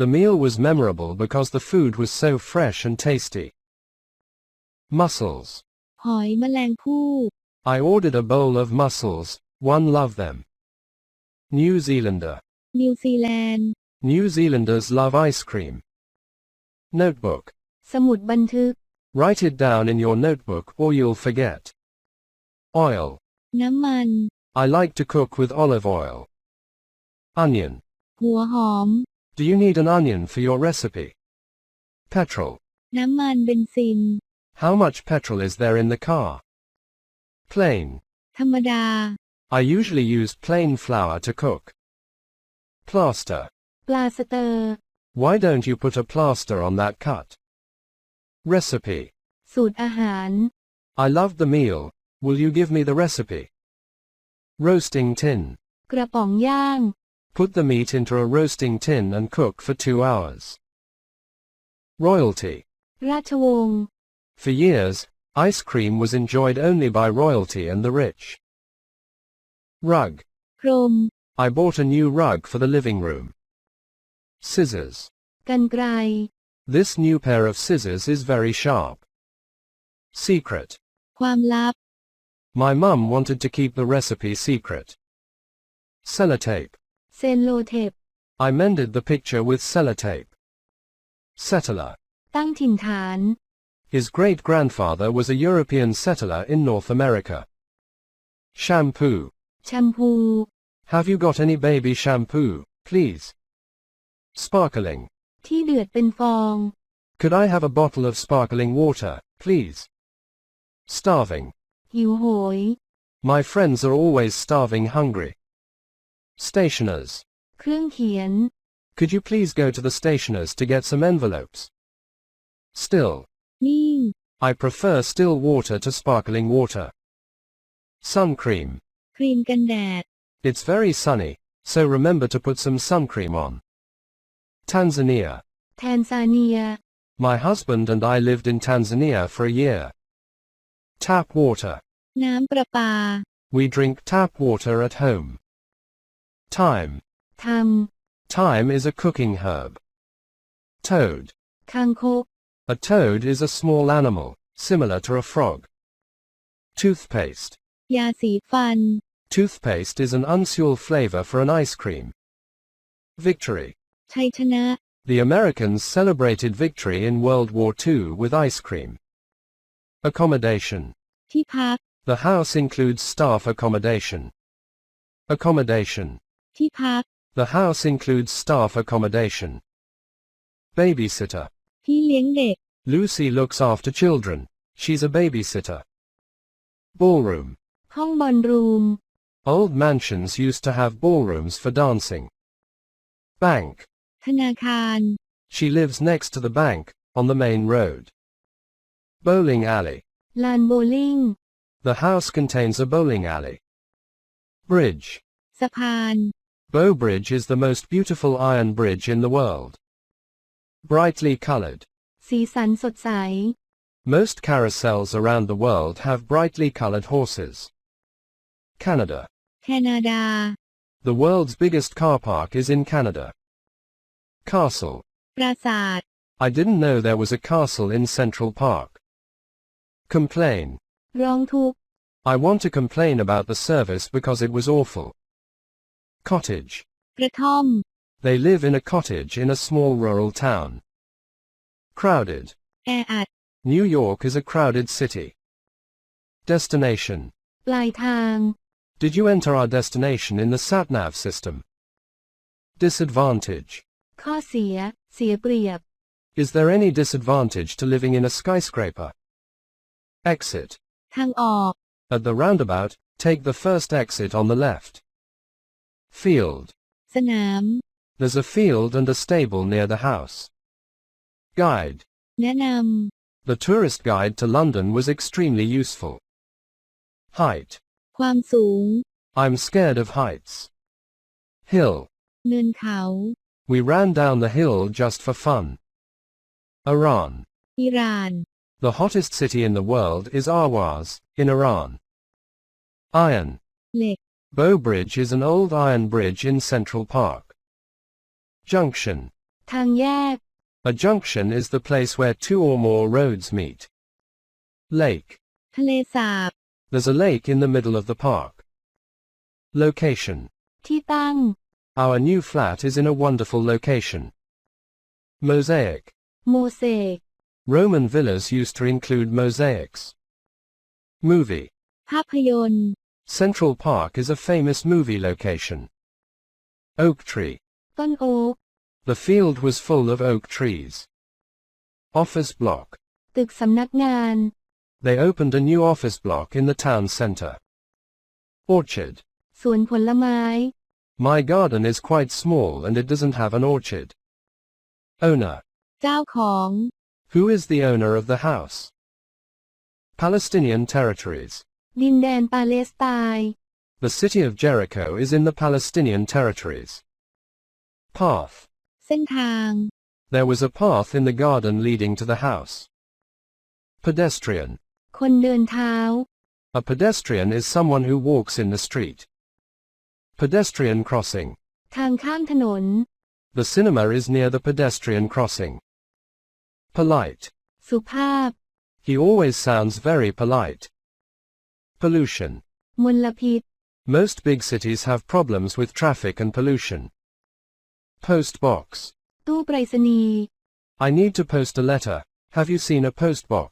The meal was memorable because the food was so fresh and tasty. Mussels. ำหอยแมลงภู่ I ordered a bowl of mussels. One loved them. New Zealander. นิวซีแลนด์ New Zealanders love ice cream. Notebook. สมุดบันทึก Write it down in your notebook or you'll forget. Oil. น้ำมัน I like to cook with olive oil. Onion. หัวหอม Do you need an onion for your recipe? Petrol. น้ำมันเบนซิน How much petrol is there in the car? Plain. ธรรมดา I usually use plain flour to cook. Plaster. ปลาสเตอร์ Why don't you put a plaster on that cut? Recipe. สูตรอาหาร I loved the meal. Will you give me the recipe? Roasting tin. กระป๋องย่าง Put the meat into a roasting tin and cook for 2 hours. Royalty. ราชวงศ์ For years, ice cream was enjoyed only by royalty and the rich. Rug. พรม I bought a new rug for the living room. Scissors. กรรไกร This new pair of scissors is very sharp. Secret. ความลับ My mum wanted to keep the recipe secret. Sellotape. เซนโลเทป I mended the picture with sellotape. Settler. ตั้งถิ่นฐาน His great-grandfather was a European settler in North America. Shampoo. แชมพู Have you got any baby shampoo, please? Sparkling. ที่เดือดเป็นฟอง Could I have a bottle of sparkling water, please? Starving. หิวโหย My friends are always starving hungry. Stationers. เครื่องเขียน Could you please go to the stationers to get some envelopes? Still. นิ่ง I prefer still water to sparkling water. Sun cream. ครีมกันแดด It's very sunny, so remember to put some sun cream on. Tanzania. แทนซาเนีย My husband and I lived in Tanzania for a year. Tap water. น้ำประปา We drink tap water at home. Thyme. ท Thyme is a cooking herb. Toad. ำคางคก A toad is a small animal, similar to a frog. Toothpaste. ยาสีฟัน Toothpaste is an unusual flavor for an ice cream. Victory. ชัยชนะ The Americans celebrated victory in World War II with ice cream. Accommodation. ที่พัก The house includes staff accommodation. Accommodation. ที่พัก The house includes staff accommodation. Babysitter. พี่เลี้ยงเด็ก Lucy looks after children. She's a babysitter. Ballroom. ห้องบอลรูม Old mansions used to have ballrooms for dancing. Bank. ธนาคาร She lives next to the bank, on the main road. Bowling alley. ลานโบว์ลิ่ง The house contains a bowling alley. Bridge. สะพาน Bow Bridge is the most beautiful iron bridge in the world. Brightly colored. สีสันสดใส Most carousels around the world have brightly colored horses. Canada. แคนาดา The world's biggest car park is in Canada. Castle. ปราสาท I didn't know there was a castle in Central Park. Complain. ร้องทุกข์ I want to complain about the service because it was awful. Cottage. กระท่อม They live in a cottage in a small rural town. Crowded. แออัด New York is a crowded city. Destination. ปลายทาง Did you enter our destination in the sat-nav system? Disadvantage. ข้อเสีย เสียเปรียบ Is there any disadvantage to living in a skyscraper? Exit. ทางออก At the roundabout, take the first exit on the left. Field. สนาม There's a field and a stable near the house. Guide. แนะน The tourist guide to London was extremely useful. Height. ำความสูง I'm scared of heights. Hill. เนินเขา We ran down the hill just for fun. Iran. อิหร่าน The hottest city in the world is Ahwaz, in Iran. Iron. เหล็ก Bow Bridge is an old iron bridge in Central Park. Junction. ทางแยก A junction is the place where two or more roads meet. Lake. ทะเลสาบ There's a lake in the middle of the park. Location. ที่ตั้ง Our new flat is in a wonderful location. Mosaic. โมเสก Roman villas used to include mosaics. Movie. ภาพยนตร์ Central Park is a famous movie location. Oak tree. ต้นโอ๊ก The field was full of oak trees. Office block. ตึกสำนักงาน They opened a new office block in the town center. Orchard. สวนผลไม้ My garden is quite small and it doesn't have an orchard. Owner. เจ้าของ Who is the owner of the house? Palestinian territories. ดินแดนปาเลสไตน์ The city of Jericho is in the Palestinian territories. Path. เส้นทาง There was a path in the garden leading to the house. Pedestrian. คนเดินเท้า A pedestrian is someone who walks in the street. Pedestrian crossing. ทางข้ามถนน The cinema is near the pedestrian crossing. Polite. สุภาพ He always sounds very polite. Pollution. มลพิษ Most big cities have problems with traffic and pollution. Post box. ตู้ไปรษณีย์ I need to post a letter. Have you seen a post box?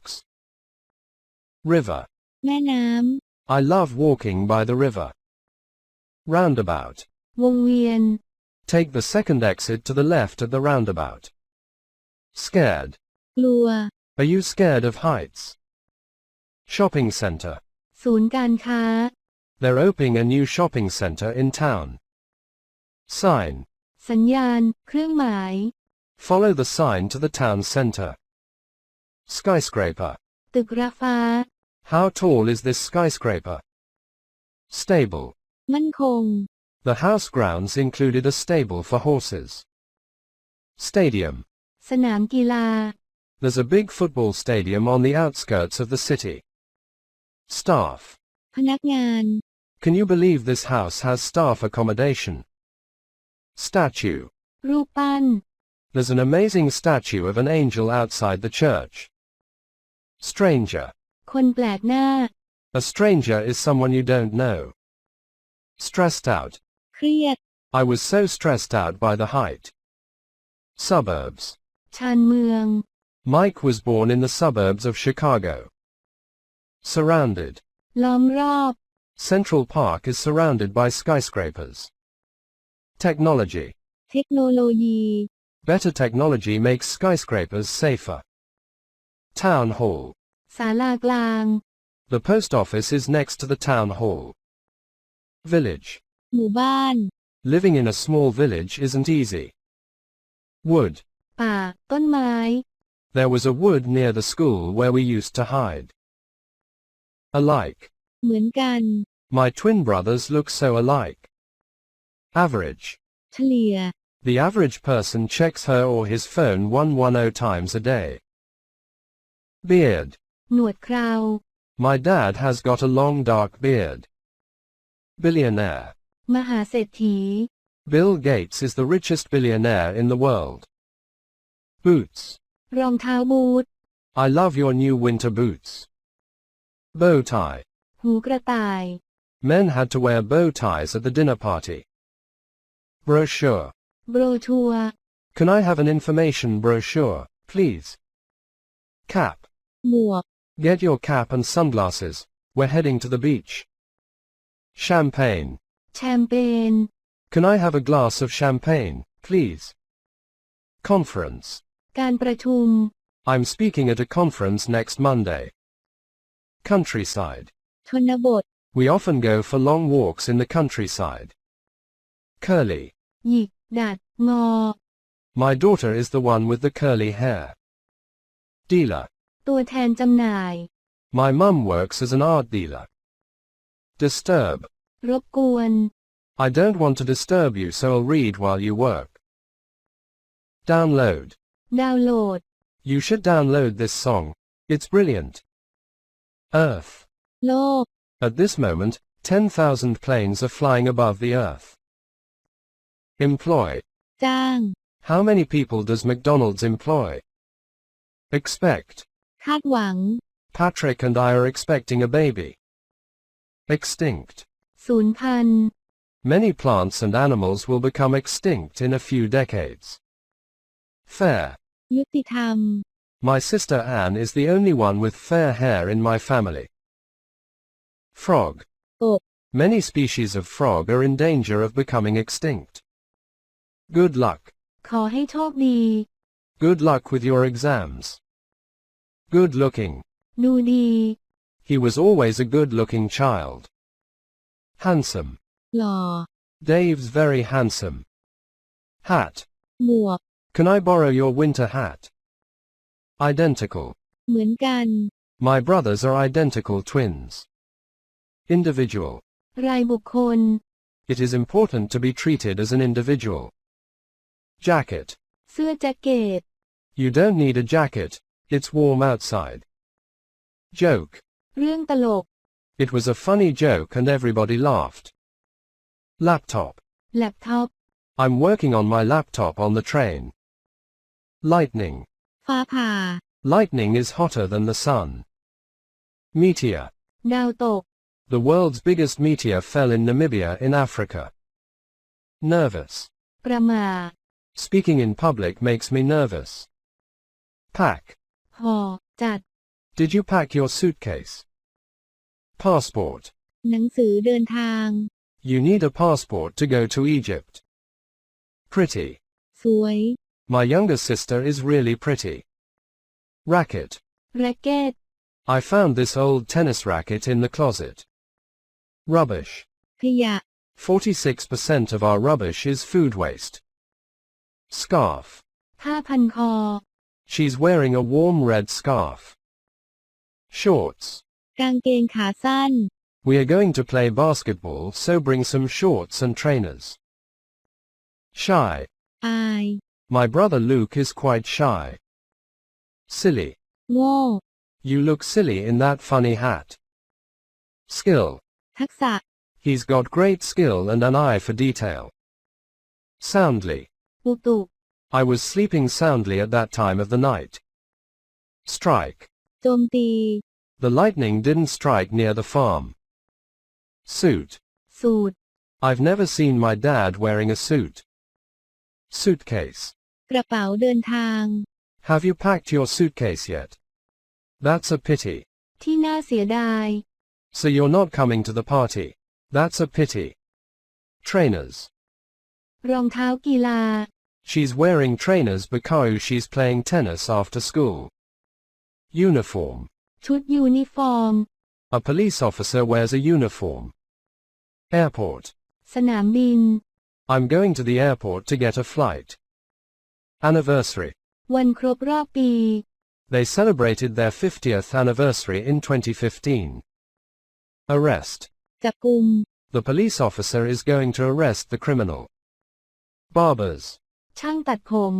River. แม่น้ I love walking by the river. Roundabout. ำวงเวียน Take the second exit to the left at the roundabout. Scared. กลัว Are you scared of heights? Shopping center. ศูนย์การค้า They're opening a new shopping center in town. Sign. สัญญาณ เครื่องหมาย Follow the sign to the town center. Skyscraper. ตึกระฟ้า How tall is this skyscraper? Stable. มั่นคง The house grounds included a stable for horses. Stadium. สนามกีฬา There's a big football stadium on the outskirts of the city. Staff. พนักงาน Can you believe this house has staff accommodation? Statue. รูปปั้น There's an amazing statue of an angel outside the church. Stranger. คนแปลกหน้า A stranger is someone you don't know. Stressed out. เครียด I was so stressed out by the height. Suburbs. ชานเมือง Mike was born in the suburbs of Chicago. Surrounded. ล้อมรอบ Central Park is surrounded by skyscrapers. Technology. เทคโนโลยี Better technology makes skyscrapers safer. Town hall. ศาลากลาง The post office is next to the town hall. Village. หมู่บ้าน Living in a small village isn't easy. Wood. ป่า ต้นไม้ There was a wood near the school where we used to hide. Alike. เหมือนกัน My twin brothers look so alike. Average. เฉลี่ย The average person checks her or his phone 110 times a day. Beard. หนวดเครา My dad has got a long dark beard. Billionaire. มหาเศรษฐี Bill Gates is the richest billionaire in the world. Boots. รองเท้าบูท I love your new winter boots. Bow tie. หูกระต่าย Men had to wear bow ties at the dinner party. Brochure. โบรชัวร์ Can I have an information brochure, please? Cap. หมวก Get your cap and sunglasses. We're heading to the beach. Champagne. แชมเปญ Can I have a glass of champagne, please? Conference. การประชุม I'm speaking at a conference next Monday. Countryside. ชนบท We often go for long walks in the countryside. Curly. หยิก ดัด งอ My daughter is the one with the curly hair. Dealer. ตัวแทนจำหน่าย My mum works as an art dealer. Disturb. รบกวน I don't want to disturb you, so I'll read while you work. Download. ดาวน์โหลด You should download this song. It's brilliant. Earth. โลก At this moment, 10,000 planes are flying above the earth. Employ. จ้าง How many people does McDonald's employ? Expect. คาดหวัง Patrick and I are expecting a baby. Extinct. สูญพันธุ์ Many plants and animals will become extinct in a few decades. Fair. ยุติธรรม My sister Anne is the only one with fair hair in my family. Frog. กบ Many species of frog are in danger of becoming extinct. Good luck. ขอให้โชคดี Good luck with your exams. Good looking. ดูดี He was always a good-looking child. Handsome. หล่อ Dave's very handsome. Hat. หมวก Can I borrow your winter hat? Identical. เหมือนกัน My brothers are identical twins. Individual. รายบุคคล It is important to be treated as an individual. Jacket. เสื้อแจ็คเกต You don't need a jacket, it's warm outside. Joke. เรื่องตลก It was a funny joke and everybody laughed. Laptop. แล็ปท็อป I'm working on my laptop on the train. Lightning. ฟ้าผ่า Lightning is hotter than the sun. Meteor. ดาวตก The world's biggest meteor fell in Namibia in Africa. Nervous. ประหม่า Speaking in public makes me nervous. Pack. ห่อ จัด Did you pack your suitcase? Passport. หนังสือเดินทาง You need a passport to go to Egypt. Pretty. สวย My younger sister is really pretty. Racket. แร็กเก็ต I found this old tennis racket in the closet. Rubbish. ขยะ 46% of our rubbish is food waste. Scarf. ผ้าพันคอ She's wearing a warm red scarf. Shorts. กางเกงขาสั้น We are going to play basketball, so bring some shorts and trainers. Shy. อาย My brother Luke is quite shy. Silly. โง่ You look silly in that funny hat. Skill. ทักษะ He's got great skill and an eye for detail. Soundly. อุตุ I was sleeping soundly at that time of the night. Strike. โจมตี The lightning didn't strike near the farm. Suit. สูท I've never seen my dad wearing a suit. Suitcase. กระเป๋าเดินทาง Have you packed your suitcase yet? That's a pity. ที่น่าเสียดาย So you're not coming to the party. That's a pity. Trainers. รองเท้ากีฬา She's wearing trainers because she's playing tennis after school. Uniform. ชุดยูนิฟอร์ม A police officer wears a uniform. Airport. สนามบิน I'm going to the airport to get a flight. Anniversary. วันครบรอบปี They celebrated their 50th anniversary in 2015. Arrest. จับกุม The police officer is going to arrest the criminal. Barbers. ช่างตัดผม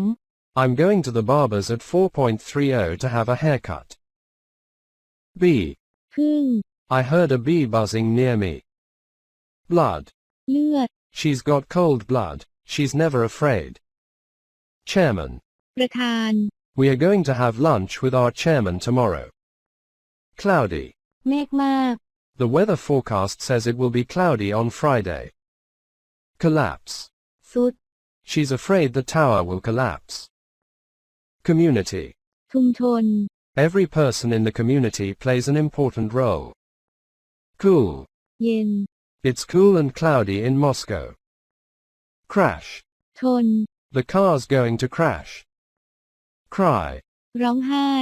I'm going to the barbers at 4.30 to have a haircut. Bee. พึ่ง I heard a bee buzzing near me. Blood. เลือด She's got cold blood. She's never afraid. Chairman. ประธาน We are going to have lunch with our chairman tomorrow. Cloudy. เมฆมาก The weather forecast says it will be cloudy on Friday. Collapse. สุด She's afraid the tower will collapse. Community. ชุมชน Every person in the community plays an important role. Cool. เย็น It's cool and cloudy in Moscow. Crash. ชน The car's going to crash. Cry. ร้องไห้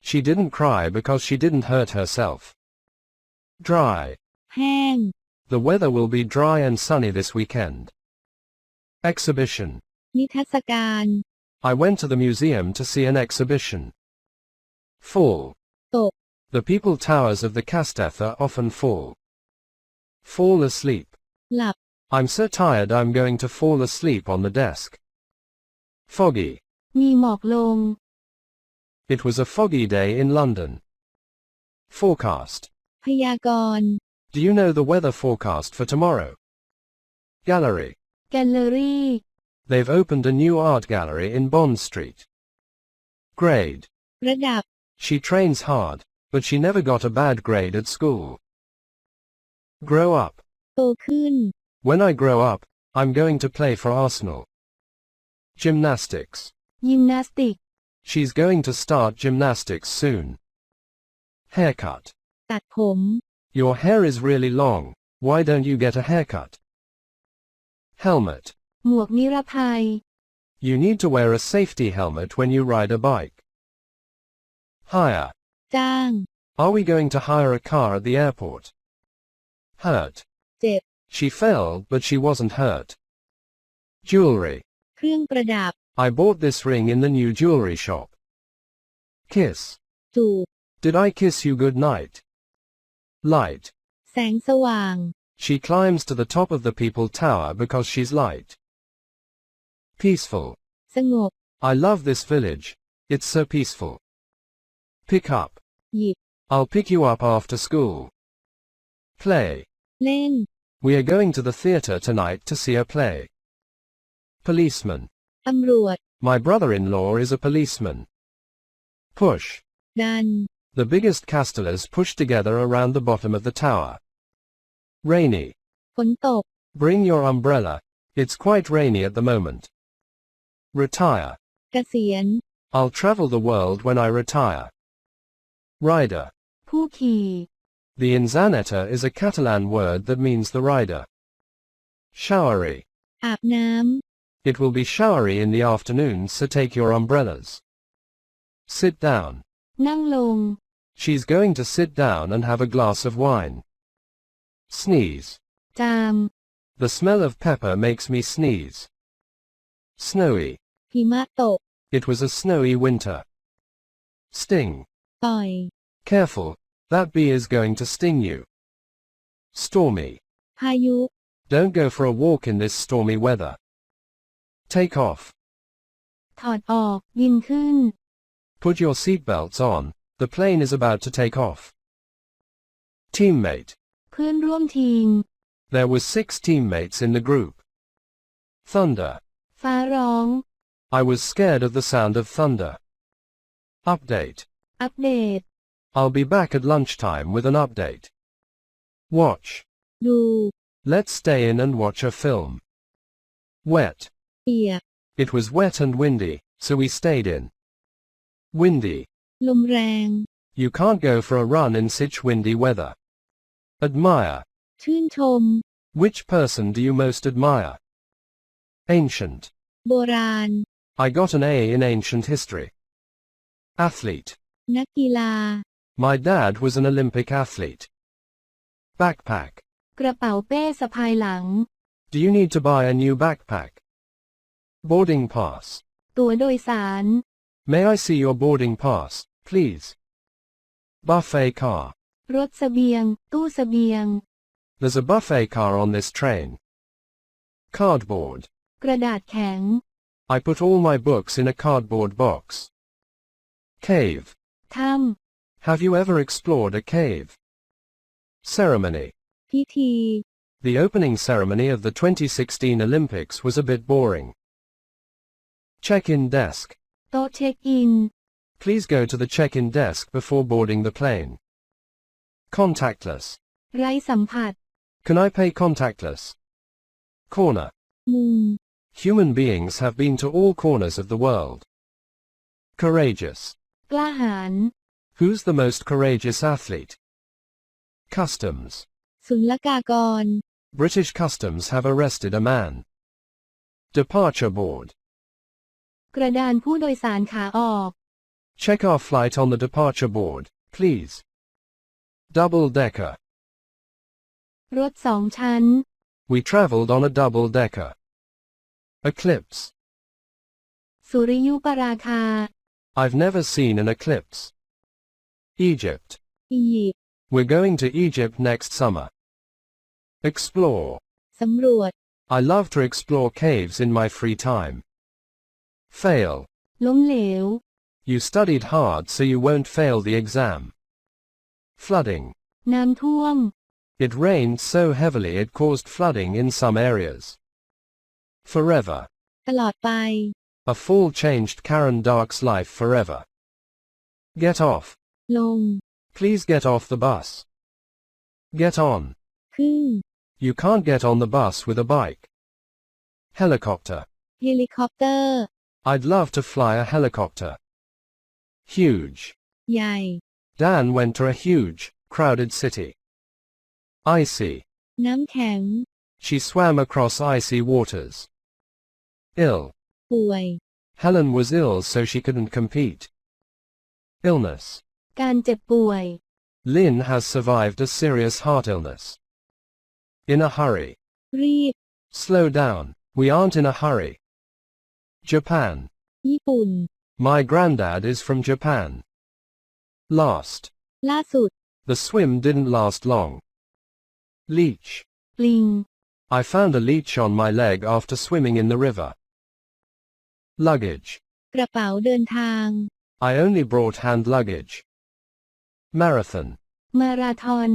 She didn't cry because she didn't hurt herself. Dry. แห้ง The weather will be dry and sunny this weekend. Exhibition. นิทรรศการ I went to the museum to see an exhibition. Fall. ตก The people towers of the Kastetha often fall. Fall asleep. หลับ I'm so tired I'm going to fall asleep on the desk. Foggy. มีหมอกลง It was a foggy day in London. Forecast. พยากรณ์ Do you know the weather forecast for tomorrow? Gallery. แกลเลอรี่ They've opened a new art gallery in Bond Street. Grade. ระดับ She trains hard, but she never got a bad grade at school. Grow up. โตขึ้น When I grow up, I'm going to play for Arsenal. Gymnastics. ยิมนาสติก She's going to start gymnastics soon. Haircut. ตัดผม Your hair is really long. Why don't you get a haircut? Helmet. หมวกนิรภัย You need to wear a safety helmet when you ride a bike. Hire. จ้าง Are we going to hire a car at the airport? Hurt. เจ็บ She fell, but she wasn't hurt. Jewelry. เครื่องประดับ I bought this ring in the new jewelry shop. Kiss. จูบ Did I kiss you good night? Light. แสงสว่าง She climbs to the top of the people tower because she's light. Peaceful. สงบ I love this village. It's so peaceful. Pick up. หยิบ I'll pick you up after school. Play. เล่น We are going to the theater tonight to see a play. Policeman. ตำรวจ My brother-in-law is a policeman. Push. ดัน The biggest castellas push together around the bottom of the tower. Rainy. ฝนตก Bring your umbrella. It's quite rainy at the moment. Retire. เกษียณ I'll travel the world when I retire. Rider. ผู้ขี่ The Inzaneta is a Catalan word that means the rider. Showery. อาบน้ำ It will be showery in the afternoon, so take your umbrellas. Sit down. นั่งลง She's going to sit down and have a glass of wine. Sneeze. จาม The smell of pepper makes me sneeze. Snowy. หิมะตก It was a snowy winter. Sting. ต่อย Careful, that bee is going to sting you. Stormy. พายุ Don't go for a walk in this stormy weather. Take off. ถอดออก บินขึ้น Put your seatbelts on. The plane is about to take off. Teammate. เพื่อนร่วมทีม There were 6 teammates in the group. Thunder. ฟ้าร้อง I was scared of the sound of thunder. Update. อัปเดต I'll be back at lunchtime with an update. Watch. ดู Let's stay in and watch a film. Wet. เปียก It was wet and windy, so we stayed in. Windy. ลมแรง You can't go for a run in such windy weather. Admire. ชื่นชม Which person do you most admire? Ancient. โบราณ I got an A in ancient history. Athlete. นักกีฬา My dad was an Olympic athlete. Backpack. กระเป๋าเป้สะพายหลัง Do you need to buy a new backpack? Boarding pass. ตั๋วโดยสาร May I see your boarding pass, please? Buffet car. รถเสบียง ตู้เสบียง There's a buffet car on this train. Cardboard. กระดาษแข็ง I put all my books in a cardboard box. Cave. ถ้ Have you ever explored a cave? Ceremony. ำพิธี The opening ceremony of the 2016 Olympics was a bit boring. Check-in desk. โต๊ะเช็คอิน Please go to the check-in desk before boarding the plane. Contactless. ไร้สัมผัส Can I pay contactless? Corner. มุม Human beings have been to all corners of the world. Courageous. กล้าหาญ Who's the most courageous athlete? Customs. ศุลกากร British Customs have arrested a man. Departure board. กระดานผู้โดยสารขาออก Check our flight on the departure board, please. Double-decker. รถสองชั้น We traveled on a double-decker. Eclipse. สุริยุปราคา I've never seen an eclipse. Egypt. อียิปต์ We're going to Egypt next summer. Explore. สำรวจ I love to explore caves in my free time. Fail. ล้มเหลว You studied hard so you won't fail the exam. Flooding. น้ำท่วม It rained so heavily it caused flooding in some areas. Forever. ตลอดไป A fall changed Karen Dark's life forever. Get off. ลง Please get off the bus. Get on. ขึ้น You can't get on the bus with a bike. Helicopter. เฮลิคอปเตอร์ I'd love to fly a helicopter. Huge. ใหญ่ Dan went to a huge, crowded city. Icy. น้ำแข็ง She swam across icy waters. Ill. ป่วย Helen was ill so she couldn't compete. Illness. การเจ็บป่วย Lynn has survived a serious heart illness. In a hurry. รีบ Slow down, we aren't in a hurry. Japan. ญี่ปุ่น My granddad is from Japan. Last. ล่าสุด The swim didn't last long. Leech. ปลิง I found a leech on my leg after swimming in the river. Luggage. กระเป๋าเดินทาง I only brought hand luggage. Marathon. มาราธอน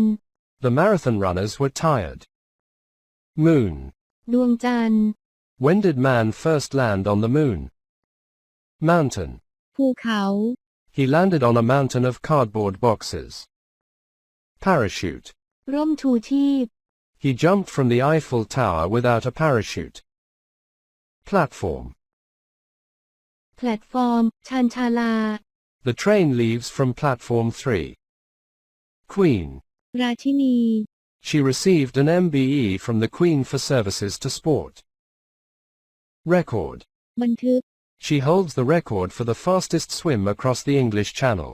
The marathon runners were tired. Moon. ดวงจันทร์ When did man first land on the moon? Mountain. ภูเขา He landed on a mountain of cardboard boxes. Parachute. ร่มชูชีพ He jumped from the Eiffel Tower without a parachute. Platform. แพลตฟอร์ม ชานชาลา The train leaves from platform 3. Queen. ราชินี She received an MBE from the Queen for services to sport. Record. บันทึก She holds the record for the fastest swim across the English Channel.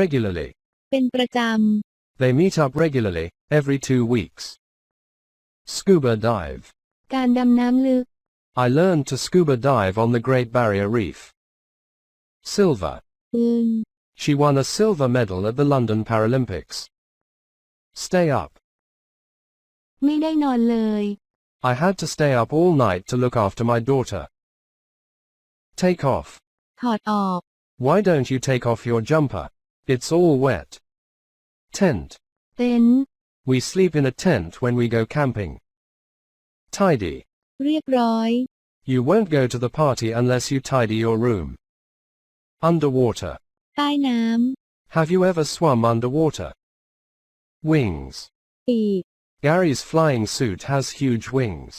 Regularly. เป็นประจ They meet up regularly, every 2 weeks. Scuba dive. ำ การดำน้ำลึก I learned to scuba dive on the Great Barrier Reef. Silver. ปืน She won a silver medal at the London Paralympics. Stay up. ไม่ได้นอนเลย I had to stay up all night to look after my daughter. Take off. ถอดออก Why don't you take off your jumper? It's all wet. Tent. เต็นท์ We sleep in a tent when we go camping. Tidy. เรียบร้อย You won't go to the party unless you tidy your room. Underwater. ใต้น้ Have you ever swum underwater? Wings. ำปีก Gary's flying suit has huge wings.